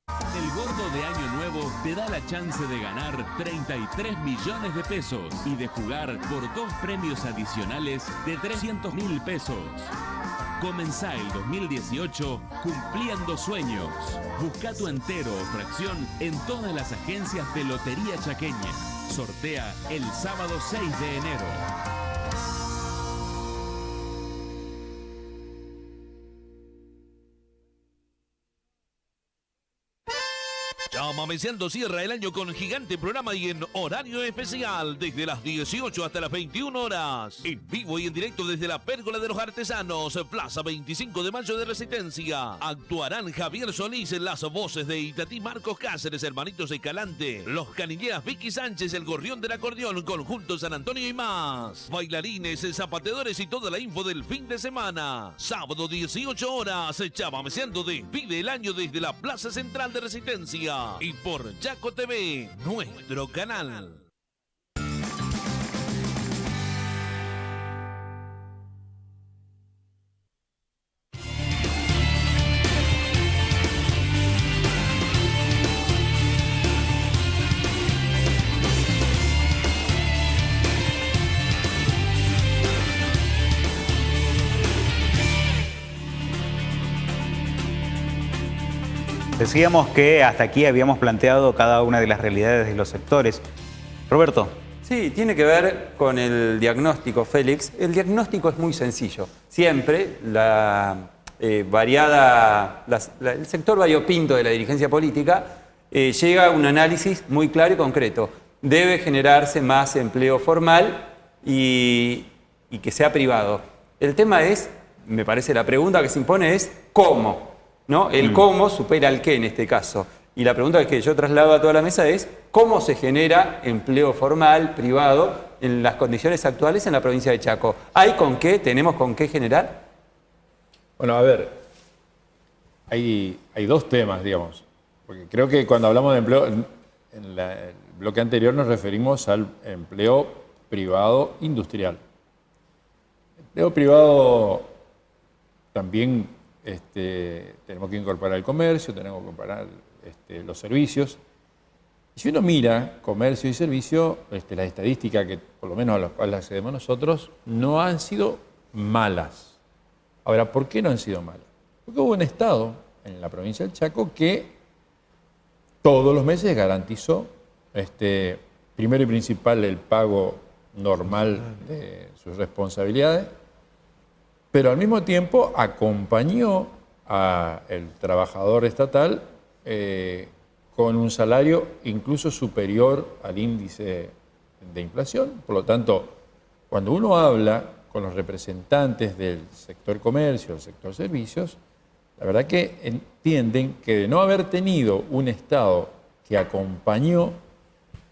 El gordo de Año Nuevo te da la chance de ganar 33 millones de pesos y de jugar por 2 premios adicionales de 300.000 pesos. Comenzá el 2018 cumpliendo sueños. Busca tu entero o fracción en todas las agencias de Lotería Chaqueña. Sortea el sábado 6 de enero. Chamameceando cierra el año con gigante programa y en horario especial desde las 18 hasta las 21 horas. En vivo y en directo desde la Pérgola de los Artesanos, Plaza 25 de Mayo de Resistencia. Actuarán Javier Solís en las voces de Itatí Marcos Cáceres, Hermanitos Escalante, Los Canilleras Vicky Sánchez, El Gorrión del Acordeón, Conjunto San Antonio y más. Bailarines, zapateadores y toda la info del fin de semana. Sábado 18 horas, Chamameceando despide el año desde la Plaza Central de Resistencia. Y por Chaco TV, nuestro canal. Decíamos que hasta aquí habíamos planteado cada una de las realidades de los sectores. Roberto. Sí, tiene que ver con el diagnóstico, Félix. El diagnóstico es muy sencillo. Siempre el sector variopinto de la dirigencia política llega a un análisis muy claro y concreto. Debe generarse más empleo formal y que sea privado. El tema es, me parece la pregunta que se impone es ¿cómo? ¿No? El cómo supera el qué en este caso. Y la pregunta que yo traslado a toda la mesa es ¿cómo se genera empleo formal, privado, en las condiciones actuales en la provincia de Chaco? ¿Hay con qué? ¿Tenemos con qué generar? Bueno, a ver, hay dos temas, digamos. Porque creo que cuando hablamos de empleo, en el bloque anterior nos referimos al empleo privado industrial. Empleo privado también tenemos que incorporar el comercio, tenemos que incorporar los servicios. Si uno mira comercio y servicio, las estadísticas que por lo menos a las cuales accedemos nosotros no han sido malas. Ahora, ¿por qué no han sido malas? Porque hubo un Estado en la provincia del Chaco que todos los meses garantizó, primero y principal, el pago normal de sus responsabilidades, pero al mismo tiempo acompañó al trabajador estatal con un salario incluso superior al índice de inflación. Por lo tanto, cuando uno habla con los representantes del sector comercio, del sector servicios, la verdad que entienden que de no haber tenido un Estado que acompañó,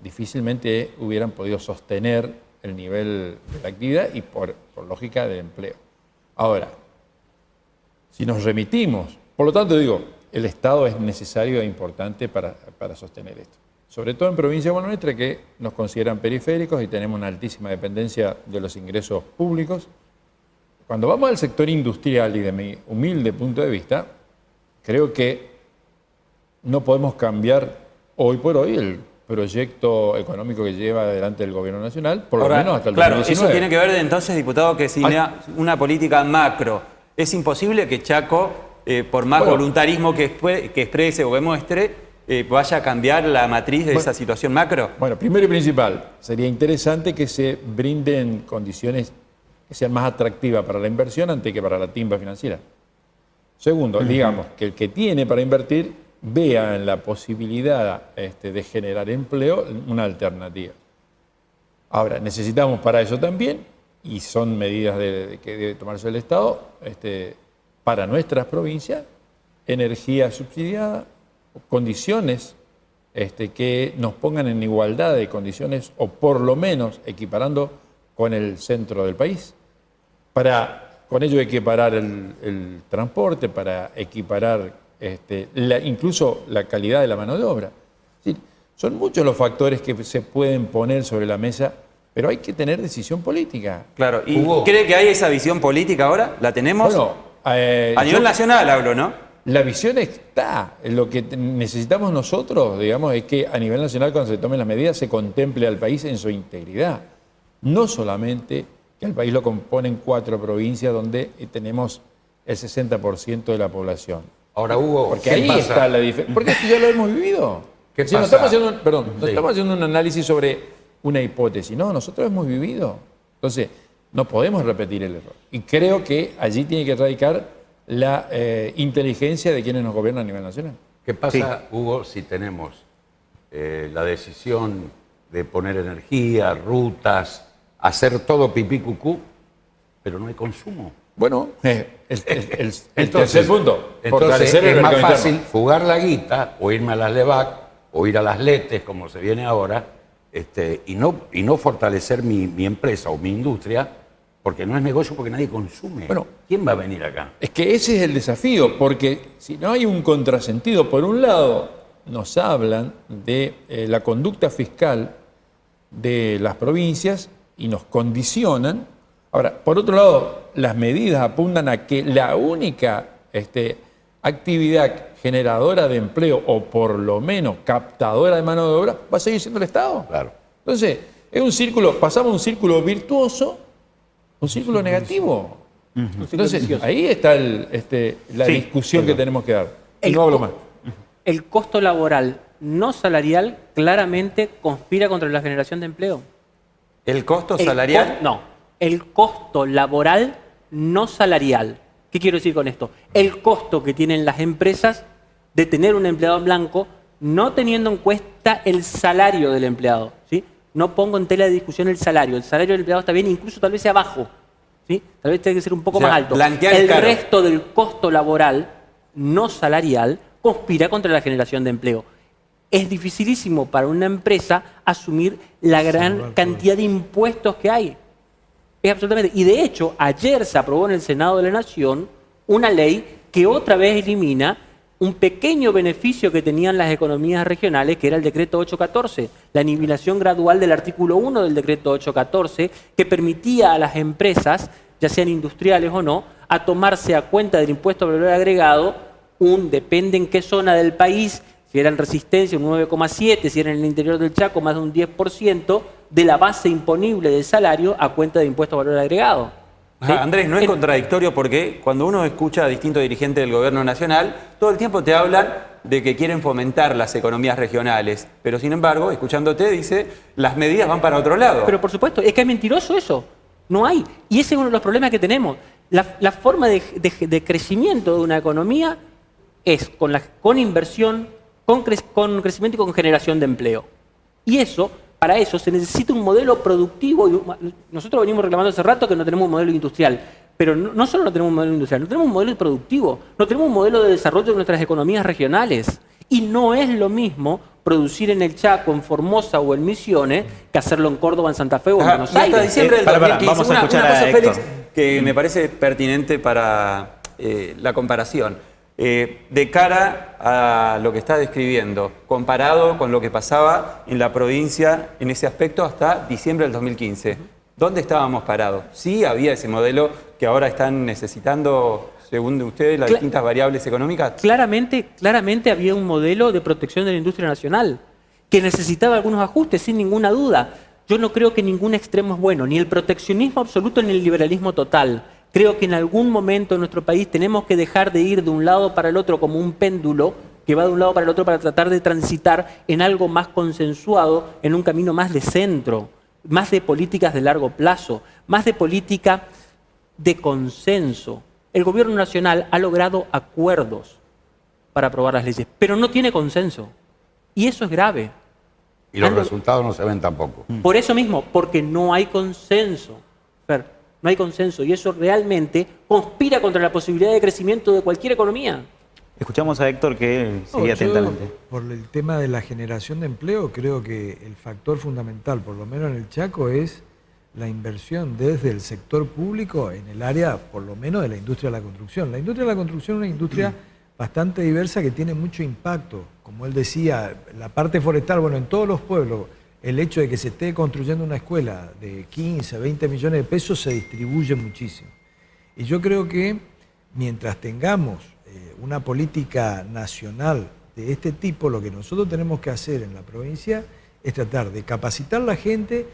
difícilmente hubieran podido sostener el nivel de la actividad y por lógica del empleo. Ahora, si nos remitimos, por lo tanto digo, el Estado es necesario e importante para sostener esto. Sobre todo en provincias como la nuestra, que nos consideran periféricos y tenemos una altísima dependencia de los ingresos públicos. Cuando vamos al sector industrial y de mi humilde punto de vista, creo que no podemos cambiar hoy por hoy el proyecto económico que lleva adelante el Gobierno Nacional, por lo menos hasta el 2019. Eso tiene que ver entonces, diputado, que sin una política macro. Es imposible que Chaco, por más voluntarismo que exprese o que muestre, vaya a cambiar la matriz de esa situación macro. Bueno, primero y principal, sería interesante que se brinden condiciones que sean más atractivas para la inversión antes que para la timba financiera. Segundo, digamos que el que tiene para invertir vea en la posibilidad de generar empleo una alternativa. Ahora, necesitamos para eso también, y son medidas que debe tomarse el Estado, para nuestras provincias, energía subsidiada, condiciones que nos pongan en igualdad de condiciones, o por lo menos equiparando con el centro del país, para con ello equiparar el transporte, para equiparar incluso la calidad de la mano de obra. Sí, son muchos los factores que se pueden poner sobre la mesa, pero hay que tener decisión política. Claro, ¿y cree que hay esa visión política ahora? ¿La tenemos? Bueno, a nivel nacional hablo, ¿no? La visión está. Lo que necesitamos nosotros, digamos, es que a nivel nacional, cuando se tomen las medidas, se contemple al país en su integridad. No solamente que el país lo componen 4 provincias donde tenemos el 60% de la población. Ahora, Hugo, porque ahí está la diferencia. Porque esto ya lo hemos vivido. ¿Qué si pasa? No estamos haciendo un análisis sobre una hipótesis. No, nosotros hemos vivido. Entonces, no podemos repetir el error. Y creo que allí tiene que radicar la inteligencia de quienes nos gobiernan a nivel nacional. ¿Qué pasa, Hugo, si tenemos la decisión de poner energía, rutas, hacer todo pipí cucú, pero no hay consumo? Bueno, el tercer punto. Entonces es más fácil fugar la guita o irme a las LEVAC o ir a las LETES, como se viene ahora, y no fortalecer mi empresa o mi industria, porque no es negocio, porque nadie consume. Bueno, ¿quién va a venir acá? Es que ese es el desafío, porque si no hay un contrasentido, por un lado nos hablan de la conducta fiscal de las provincias y nos condicionan. Ahora, por otro lado, las medidas apuntan a que la única actividad generadora de empleo, o por lo menos captadora de mano de obra, va a seguir siendo el Estado. Claro. Entonces, es un círculo, pasamos un círculo virtuoso, un círculo negativo. Entonces, ahí está la discusión que tenemos que dar. Y no hablo más. el costo laboral no salarial claramente conspira contra la generación de empleo. ¿El costo salarial? No, el costo laboral no salarial. ¿Qué quiero decir con esto? El costo que tienen las empresas de tener un empleado en blanco, no teniendo en cuenta el salario del empleado, ¿sí? No pongo en tela de discusión el salario. El salario del empleado está bien, incluso tal vez sea bajo, ¿sí? Tal vez tenga que ser un poco más alto. El resto del costo laboral no salarial conspira contra la generación de empleo. Es dificilísimo para una empresa asumir la gran cantidad de impuestos que hay. Es absolutamente. Y de hecho, ayer se aprobó en el Senado de la Nación una ley que otra vez elimina un pequeño beneficio que tenían las economías regionales, que era el decreto 814, la aniquilación gradual del artículo 1 del decreto 814, que permitía a las empresas, ya sean industriales o no, a tomarse a cuenta del impuesto al valor agregado depende en qué zona del país, si era en Resistencia un 9,7, si era en el interior del Chaco más de un 10%, de la base imponible del salario a cuenta de impuesto al valor agregado. ¿Sí? Andrés, no es contradictorio porque cuando uno escucha a distintos dirigentes del gobierno nacional, todo el tiempo te hablan de que quieren fomentar las economías regionales, pero sin embargo, escuchándote, dice, las medidas van para otro lado. Pero por supuesto, es que es mentiroso eso. No hay. Y ese es uno de los problemas que tenemos. La forma de crecimiento de una economía es con inversión, con crecimiento y con generación de empleo. Y eso, para eso, se necesita un modelo productivo. Nosotros venimos reclamando hace rato que no tenemos un modelo industrial. Pero no solo no tenemos un modelo industrial, no tenemos un modelo productivo, no tenemos un modelo de desarrollo de nuestras economías regionales. Y no es lo mismo producir en el Chaco, en Formosa o en Misiones, que hacerlo en Córdoba, en Santa Fe o en Buenos Aires. Hasta diciembre del 2015, vamos a escuchar una cosa, a Héctor, Félix, que me parece pertinente para la comparación. De cara a lo que está describiendo, comparado con lo que pasaba en la provincia en ese aspecto hasta diciembre del 2015, ¿dónde estábamos parados? Sí había ese modelo que ahora están necesitando, según ustedes, las distintas variables económicas. Claramente había un modelo de protección de la industria nacional que necesitaba algunos ajustes, sin ninguna duda. Yo no creo que ningún extremo es bueno, ni el proteccionismo absoluto ni el liberalismo total. Creo que en algún momento en nuestro país tenemos que dejar de ir de un lado para el otro como un péndulo que va de un lado para el otro para tratar de transitar en algo más consensuado, en un camino más de centro, más de políticas de largo plazo, más de política de consenso. El gobierno nacional ha logrado acuerdos para aprobar las leyes, pero no tiene consenso. Y eso es grave. Y los resultados no se ven tampoco. Por eso mismo, porque no hay consenso. No hay consenso y eso realmente conspira contra la posibilidad de crecimiento de cualquier economía. Escuchamos a Héctor que sigue atentamente. Por el tema de la generación de empleo, creo que el factor fundamental, por lo menos en el Chaco, es la inversión desde el sector público en el área, por lo menos, de la industria de la construcción. La industria de la construcción es una industria bastante diversa que tiene mucho impacto. Como él decía, la parte forestal, bueno, en todos los pueblos, el hecho de que se esté construyendo una escuela de 15, 20 millones de pesos se distribuye muchísimo. Y yo creo que mientras tengamos una política nacional de este tipo, lo que nosotros tenemos que hacer en la provincia es tratar de capacitar a la gente,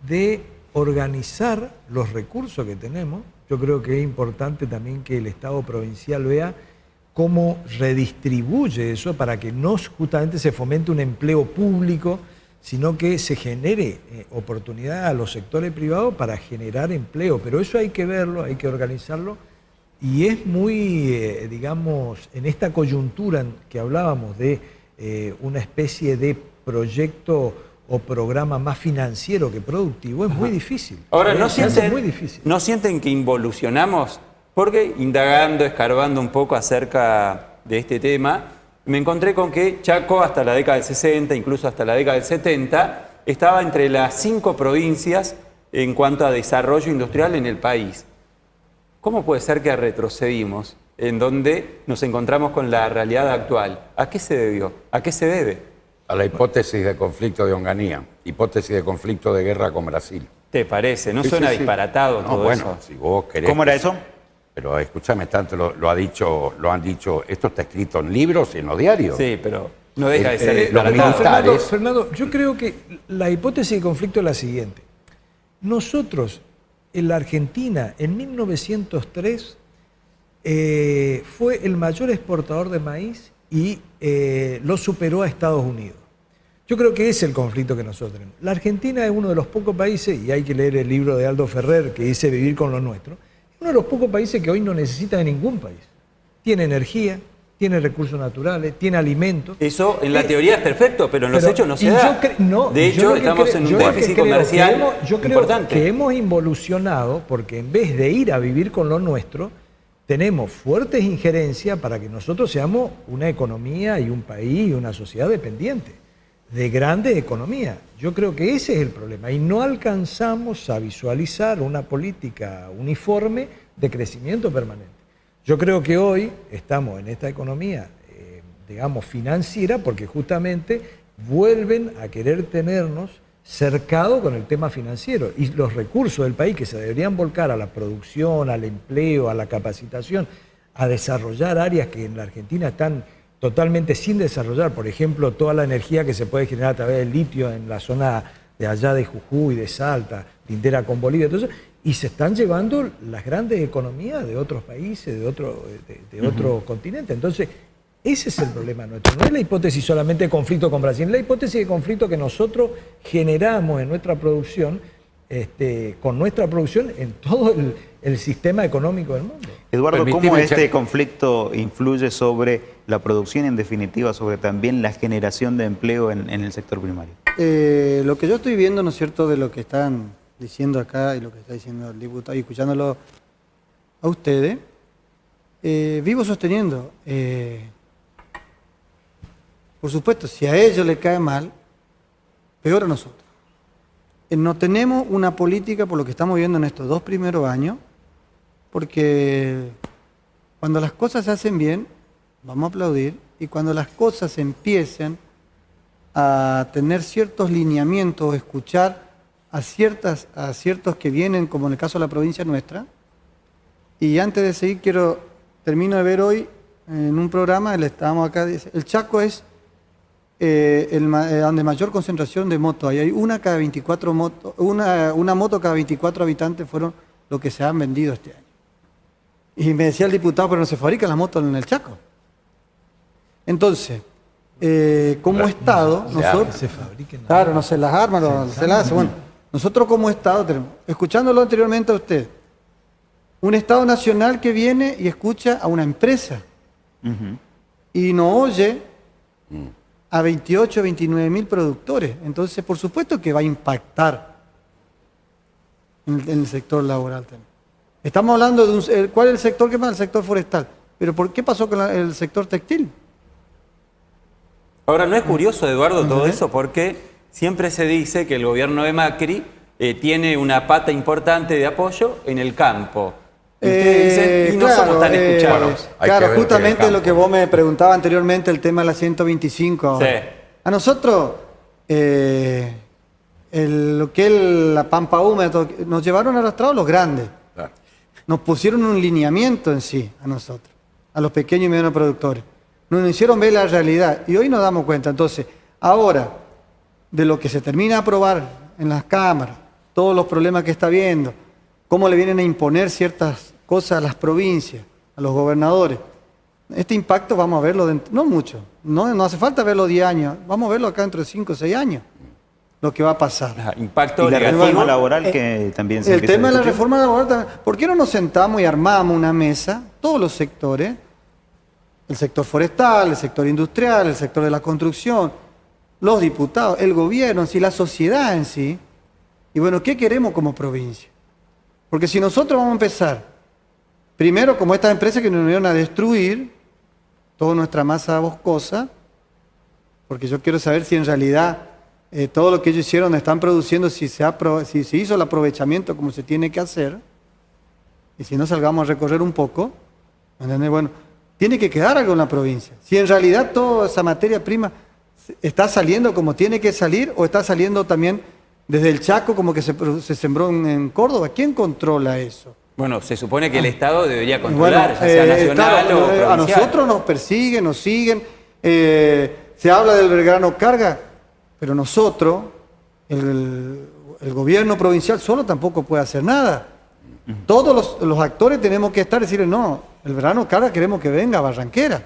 de organizar los recursos que tenemos. Yo creo que es importante también que el Estado provincial vea cómo redistribuye eso para que no justamente se fomente un empleo público, sino que se genere oportunidad a los sectores privados para generar empleo. Pero eso hay que verlo, hay que organizarlo, y es muy, digamos, en esta coyuntura que hablábamos de una especie de proyecto o programa más financiero que productivo, es muy difícil. Ahora, ¿no sienten que involucionamos? Porque indagando, escarbando un poco acerca de este tema, me encontré con que Chaco hasta la década del 60, incluso hasta la década del 70, estaba entre las 5 provincias en cuanto a desarrollo industrial en el país. ¿Cómo puede ser que retrocedimos en donde nos encontramos con la realidad actual? ¿A qué se debió? ¿A qué se debe? A la hipótesis de conflicto de Onganía, hipótesis de conflicto de guerra con Brasil. ¿Te parece? ¿No suena disparatado todo eso? Bueno, si vos querés... ¿Cómo era eso? Pero escúchame, tanto lo han dicho, esto está escrito en libros y en los diarios. Sí, pero no deja de ser los militares. Fernando, yo creo que la hipótesis de conflicto es la siguiente. Nosotros, en la Argentina, en 1903, fue el mayor exportador de maíz y lo superó a Estados Unidos. Yo creo que ese es el conflicto que nosotros tenemos. La Argentina es uno de los pocos países, y hay que leer el libro de Aldo Ferrer que dice Vivir con lo nuestro, es uno de los pocos países que hoy no necesita de ningún país. Tiene energía, tiene recursos naturales, tiene alimentos. Eso en la teoría es perfecto, pero en los hechos no se da. De hecho, estamos en un déficit comercial importante. Yo creo que hemos involucionado porque en vez de ir a vivir con lo nuestro, tenemos fuertes injerencias para que nosotros seamos una economía y un país y una sociedad dependiente de grandes economías. Yo creo que ese es el problema y no alcanzamos a visualizar una política uniforme de crecimiento permanente. Yo creo que hoy estamos en esta economía, digamos, financiera porque justamente vuelven a querer tenernos cercados con el tema financiero y los recursos del país que se deberían volcar a la producción, al empleo, a la capacitación, a desarrollar áreas que en la Argentina están totalmente sin desarrollar, por ejemplo, toda la energía que se puede generar a través del litio en la zona de allá de Jujuy, de Salta, lindera con Bolivia, entonces, y se están llevando las grandes economías de otros países, de otro continente. Entonces, ese es el problema nuestro. No es la hipótesis solamente de conflicto con Brasil, es la hipótesis de conflicto que nosotros generamos en nuestra producción, con nuestra producción en todo el sistema económico del mundo. Eduardo, ¿cómo este conflicto influye sobre la producción y en definitiva sobre también la generación de empleo en el sector primario? Lo que yo estoy viendo, ¿no es cierto?, de lo que están diciendo acá y lo que está diciendo el diputado y escuchándolo a ustedes, vivo sosteniendo, por supuesto, si a ellos les cae mal, peor a nosotros. No tenemos una política por lo que estamos viendo en estos 2 primeros años, porque cuando las cosas se hacen bien, vamos a aplaudir, y cuando las cosas empiecen a tener ciertos lineamientos, escuchar a ciertos que vienen, como en el caso de la provincia nuestra, y antes de seguir termino de ver hoy en un programa, estábamos acá, dice, el Chaco es donde mayor concentración de motos hay una cada 24 motos, una moto cada 24 habitantes fueron lo que se han vendido este año. Y me decía el diputado, pero no se fabrican las motos en el Chaco. Entonces, como Estado, nosotros, claro, no se las arman, no se las hace. Bueno, nosotros como Estado tenemos, escuchándolo anteriormente a usted, un Estado nacional que viene y escucha a una empresa y no oye a 28, 29 mil productores. Entonces, por supuesto que va a impactar en el sector laboral también. Estamos hablando de ¿cuál es el sector que más? El sector forestal. Pero ¿por qué pasó con el sector textil? Ahora, ¿no es curioso, Eduardo, todo eso? Porque siempre se dice que el gobierno de Macri tiene una pata importante de apoyo en el campo. Y ustedes dicen, y no somos tan escuchados. Claro, justamente lo que vos me preguntabas anteriormente, el tema de la 125 ahora. Sí. A nosotros, lo que es la Pampa Húmeda, nos llevaron arrastrados los grandes. Claro. Nos pusieron un lineamiento en sí a nosotros, a los pequeños y medianos productores. Nos hicieron ver la realidad y hoy nos damos cuenta. Entonces, ahora, de lo que se termina de aprobar en las cámaras, todos los problemas que está habiendo, cómo le vienen a imponer ciertas cosas a las provincias, a los gobernadores. Este impacto vamos a verlo, no mucho, no hace falta verlo 10 años, vamos a verlo acá dentro de 5 o 6 años, lo que va a pasar. Impacto y la reforma laboral que también se empieza a discutir. El tema de la reforma laboral también. ¿Por qué no nos sentamos y armamos una mesa, todos los sectores, el sector forestal, el sector industrial, el sector de la construcción, los diputados, el gobierno en sí, la sociedad en sí, y bueno, ¿qué queremos como provincia? Porque si nosotros vamos a empezar, primero como estas empresas que nos vinieron a destruir toda nuestra masa boscosa, porque yo quiero saber si en realidad todo lo que ellos hicieron están produciendo, si se hizo el aprovechamiento como se tiene que hacer, y si no salgamos a recorrer un poco, ¿entendés? Bueno, tiene que quedar algo en la provincia. Si en realidad toda esa materia prima está saliendo como tiene que salir, o está saliendo también desde el Chaco como que se sembró en Córdoba. ¿Quién controla eso? Bueno, se supone que el Estado debería controlar, ya sea nacional o provincial. A nosotros nos persiguen, nos siguen, se habla del Belgrano Carga, pero nosotros, el gobierno provincial solo tampoco puede hacer nada. Todos los actores tenemos que estar y decirle, no, el Belgrano Carga queremos que venga a Barranquera.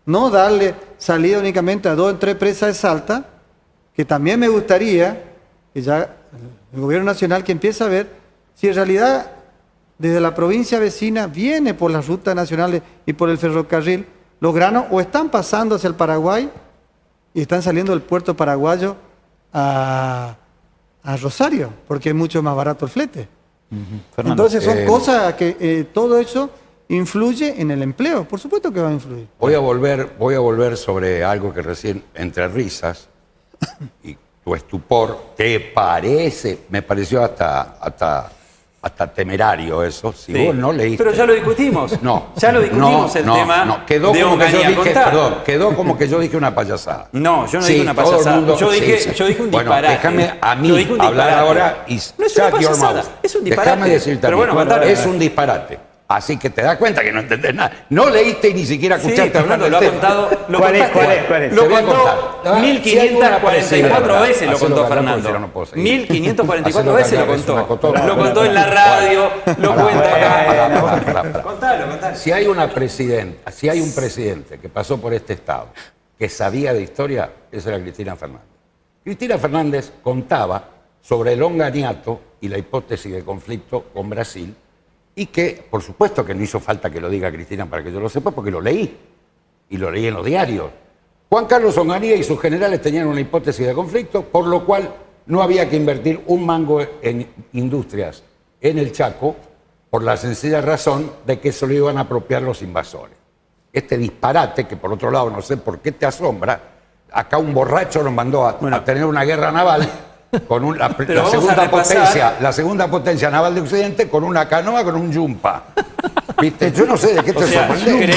no darle salida únicamente a 2 o 3 presas de Salta, que también me gustaría que ya el gobierno nacional que empiece a ver si en realidad desde la provincia vecina viene por las rutas nacionales y por el ferrocarril los granos o están pasando hacia el Paraguay y están saliendo del puerto paraguayo a Rosario, porque es mucho más barato el flete. Fernando, Entonces son cosas que todo eso influye en el empleo, por supuesto que va a influir. Voy a volver sobre algo que recién, entre risas y tu estupor, me pareció hasta temerario eso. Si Sí. vos no leíste. Pero ya lo discutimos. No. Ya lo discutimos el tema No, quedó de como que yo Onganía. dije, Contá. perdón, quedó como que yo dije una payasada. No, yo no Sí, dije una todo el payasada. mundo- Yo dije, sí, sí. yo dije un Bueno, disparate. déjame a Yo mí dije un hablar disparate. ahora y No es una shut your payasada, mouth. es un disparate. Déjame decirte Pero a mí, bueno, contale. es un disparate. Así que te das cuenta que no entendés nada. No leíste y ni siquiera escuchaste hablar del lo ha tema. contado. ¿Cuál es? Te Lo voy a contó contar. 1544 veces lo contó Fernando. No puedo seguir. 1544 veces lo contó. Lo Lo contó en la radio, lo cuenta acá. Contalo. Si hay un presidente que pasó por este estado, que sabía de historia, esa era Cristina Fernández. Cristina Fernández contaba sobre el onganiato y la hipótesis de conflicto con Brasil, y que, por supuesto que no hizo falta que lo diga Cristina para que yo lo sepa, porque lo leí, y lo leí en los diarios. Juan Carlos Onganía y sus generales tenían una hipótesis de conflicto, por lo cual no había que invertir un mango en industrias en el Chaco, por la sencilla razón de que se lo iban a apropiar los invasores. Este disparate, que por otro lado no sé por qué te asombra, acá un borracho nos mandó a tener una guerra naval con la segunda potencia naval de Occidente, con una canoa, con un yumpa. ¿Viste? Yo no sé de qué te sorprende.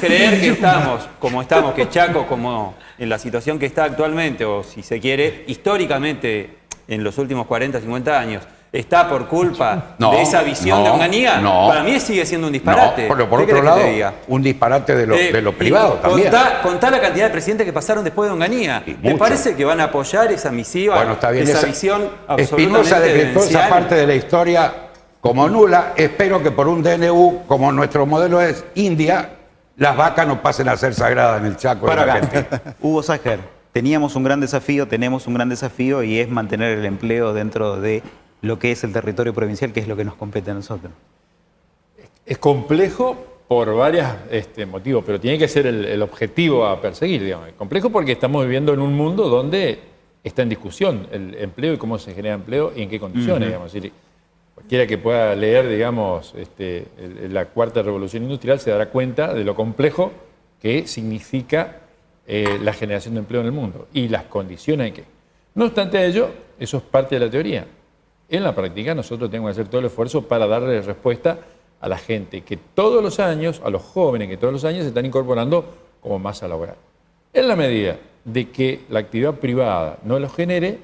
Creer que estamos como estamos, que Chaco como en la situación que está actualmente, o si se quiere, históricamente en los últimos 40, 50 años, está por culpa de esa visión de Onganía, para mí sigue siendo un disparate. No, pero por otro lado, un disparate de lo privado también. Contá la cantidad de presidentes que pasaron después de Onganía. Me parece que van a apoyar esa misiva, bueno, está bien, esa visión absolutamente Espinosa decretó esa demencial. parte de la historia como nula. Espero que por un DNU, como nuestro modelo es India, las vacas no pasen a ser sagradas en el Chaco de la Argentina. Hugo Sájer, tenemos un gran desafío y es mantener el empleo dentro de lo que es el territorio provincial, que es lo que nos compete a nosotros. Es complejo por varios motivos, pero tiene que ser el objetivo a perseguir, digamos. Es complejo porque estamos viviendo en un mundo donde está en discusión el empleo y cómo se genera empleo y en qué condiciones, digamos. Es decir, cualquiera que pueda leer, digamos, la cuarta revolución industrial se dará cuenta de lo complejo que significa la generación de empleo en el mundo y las condiciones en que. No obstante ello, eso es parte de la teoría. En la práctica nosotros tenemos que hacer todo el esfuerzo para darle respuesta a la gente que todos los años, a los jóvenes que todos los años se están incorporando como masa laboral. En la medida de que la actividad privada no los genere,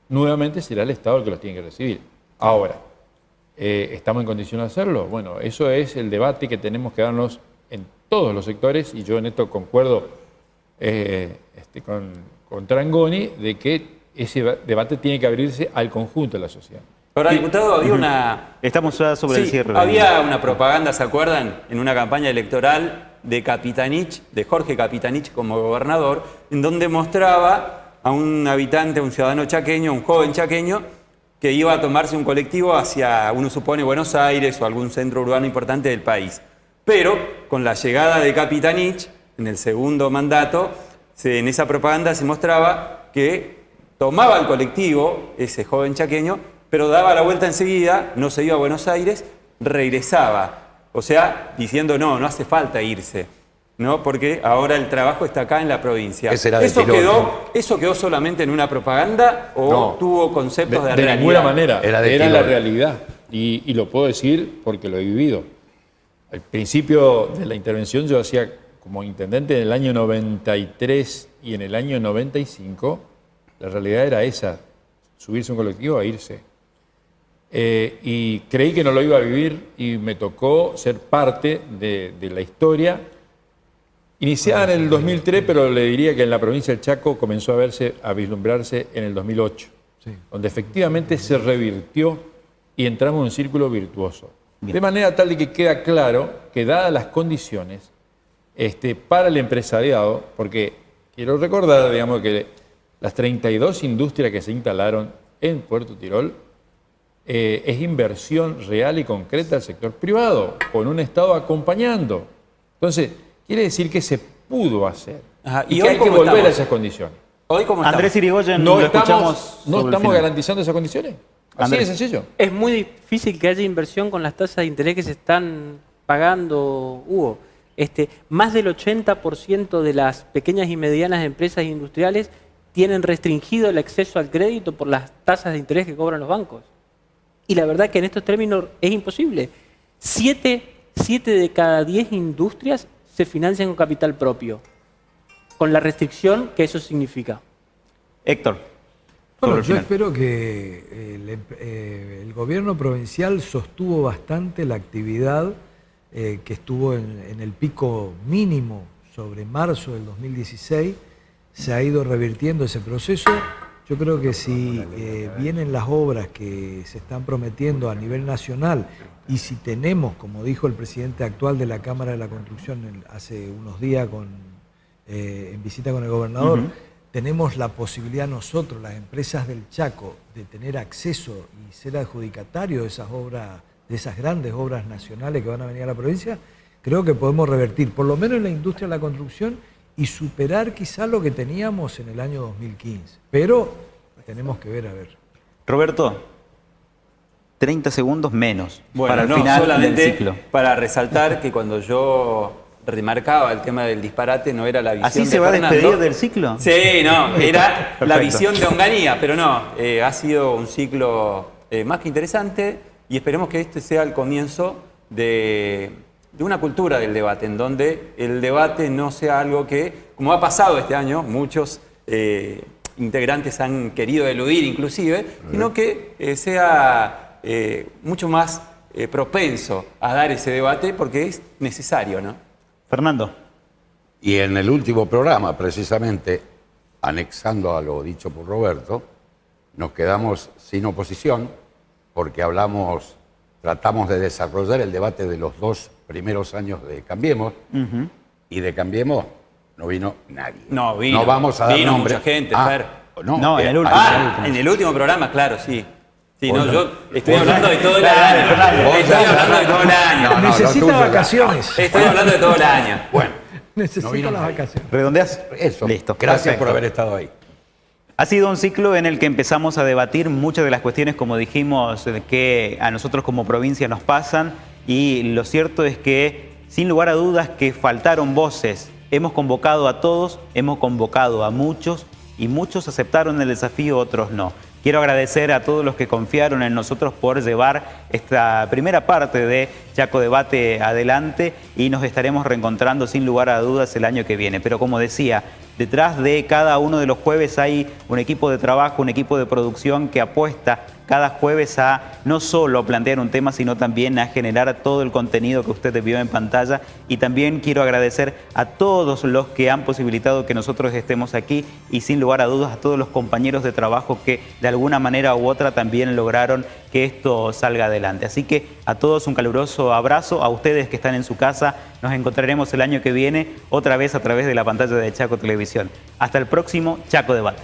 nuevamente será el Estado el que los tiene que recibir. Ahora, ¿estamos en condición de hacerlo? Bueno, eso es el debate que tenemos que darnos en todos los sectores, y yo en esto concuerdo con Trangoni, de que ese debate tiene que abrirse al conjunto de la sociedad. Ahora, diputado, había una... Estamos ya sobre el cierre. Había una propaganda, ¿se acuerdan? En una campaña electoral de Capitanich, de Jorge Capitanich como gobernador, en donde mostraba a un habitante, a un ciudadano chaqueño, un joven chaqueño, que iba a tomarse un colectivo hacia, uno supone, Buenos Aires o algún centro urbano importante del país. Pero con la llegada de Capitanich, en el segundo mandato, en esa propaganda se mostraba que tomaba el colectivo, ese joven chaqueño, pero daba la vuelta enseguida, no se iba a Buenos Aires, regresaba. O sea, diciendo, no hace falta irse, ¿no? Porque ahora el trabajo está acá en la provincia. ¿Eso quedó solamente en una propaganda o tuvo conceptos de realidad? De ninguna manera, era la realidad. Y lo puedo decir porque lo he vivido. Al principio de la intervención yo hacía como intendente en el año 93 y en el año 95, la realidad era esa, subirse a un colectivo e irse. Y creí que no lo iba a vivir y me tocó ser parte de la historia, iniciada en el 2003, pero le diría que en la provincia del Chaco comenzó a vislumbrarse en el 2008, donde efectivamente se revirtió y entramos en un círculo virtuoso. Bien. De manera tal de que queda claro que, dadas las condiciones, para el empresariado, porque quiero recordar, digamos, que las 32 industrias que se instalaron en Puerto Tirol es inversión real y concreta del sector privado, con un Estado acompañando. Entonces, quiere decir que se pudo hacer. Ajá. Y ¿Y que hoy hay que cómo volver estamos? a esas condiciones. Hoy como Andrés Irigoyen, no lo estamos, escuchamos no sobre el estamos final. garantizando esas condiciones. Así Andrés. de sencillo. Es muy difícil que haya inversión con las tasas de interés que se están pagando, Hugo. Más del 80% de las pequeñas y medianas empresas industriales tienen restringido el acceso al crédito por las tasas de interés que cobran los bancos. Y la verdad que en estos términos es imposible. 7 de cada 10 industrias se financian con capital propio, con la restricción que eso significa. Héctor. Bueno, yo espero que el gobierno provincial sostuvo bastante la actividad que estuvo en el pico mínimo sobre marzo del 2016. Se ha ido revirtiendo ese proceso. Yo creo que si vienen las obras que se están prometiendo a nivel nacional y si tenemos, como dijo el presidente actual de la Cámara de la Construcción hace unos días en visita con el gobernador, tenemos la posibilidad nosotros, las empresas del Chaco, de tener acceso y ser adjudicatarios de esas obras, de esas grandes obras nacionales que van a venir a la provincia, creo que podemos revertir, por lo menos en la industria de la construcción, y superar quizás lo que teníamos en el año 2015. Pero tenemos que ver, a ver. Roberto, 30 segundos menos Bueno, para el no, final solamente del ciclo. para resaltar que cuando yo remarcaba el tema del disparate no era la visión ¿Así de se va a Fernando. despedir del ciclo? Sí, no, era la Perfecto. visión de Onganía, pero no, ha sido un ciclo más que interesante y esperemos que este sea el comienzo de una cultura del debate, en donde el debate no sea algo que, como ha pasado este año, muchos integrantes han querido eludir inclusive, sino que sea mucho más propenso a dar ese debate porque es necesario, ¿no? Fernando. Y en el último programa, precisamente, anexando a lo dicho por Roberto, nos quedamos sin oposición porque tratamos de desarrollar el debate de los 2 primeros años de Cambiemos, y de Cambiemos no vino nadie. No, vino. No vamos a dar vino nombre. mucha gente, Ah, Fer. no, en el último. En el último programa, claro, sí. Sí, no, Vos yo estoy vos hablando de todo el Fernando, año. Fernando, Estoy vos hablando de todo el año. No, Necesita lo tuyo, vacaciones. Estoy hablando de todo el año. Bueno, Necesita vino las nadie. vacaciones. ¿Redondeas? Eso. Listo. Gracias Perfecto. por haber estado ahí. Ha sido un ciclo en el que empezamos a debatir muchas de las cuestiones, como dijimos, que a nosotros como provincia nos pasan, y lo cierto es que, sin lugar a dudas, que faltaron voces. Hemos convocado a todos, hemos convocado a muchos, y muchos aceptaron el desafío, otros no. Quiero agradecer a todos los que confiaron en nosotros por llevar esta primera parte de Chaco Debate adelante, y nos estaremos reencontrando sin lugar a dudas el año que viene. Pero como decía, detrás de cada uno de los jueves hay un equipo de trabajo, un equipo de producción que apuesta cada jueves a no solo plantear un tema, sino también a generar todo el contenido que usted vio en pantalla. Y también quiero agradecer a todos los que han posibilitado que nosotros estemos aquí, y sin lugar a dudas a todos los compañeros de trabajo que de alguna manera u otra también lograron que esto salga adelante. Así que a todos un caluroso abrazo, a ustedes que están en su casa. Nos encontraremos el año que viene otra vez a través de la pantalla de Chaco Televisión. Hasta el próximo Chaco Debate.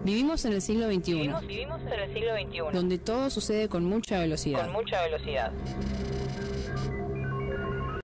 Vivimos en el siglo XXI, Vivimos en el siglo XXI. donde todo sucede con mucha velocidad. Con mucha velocidad.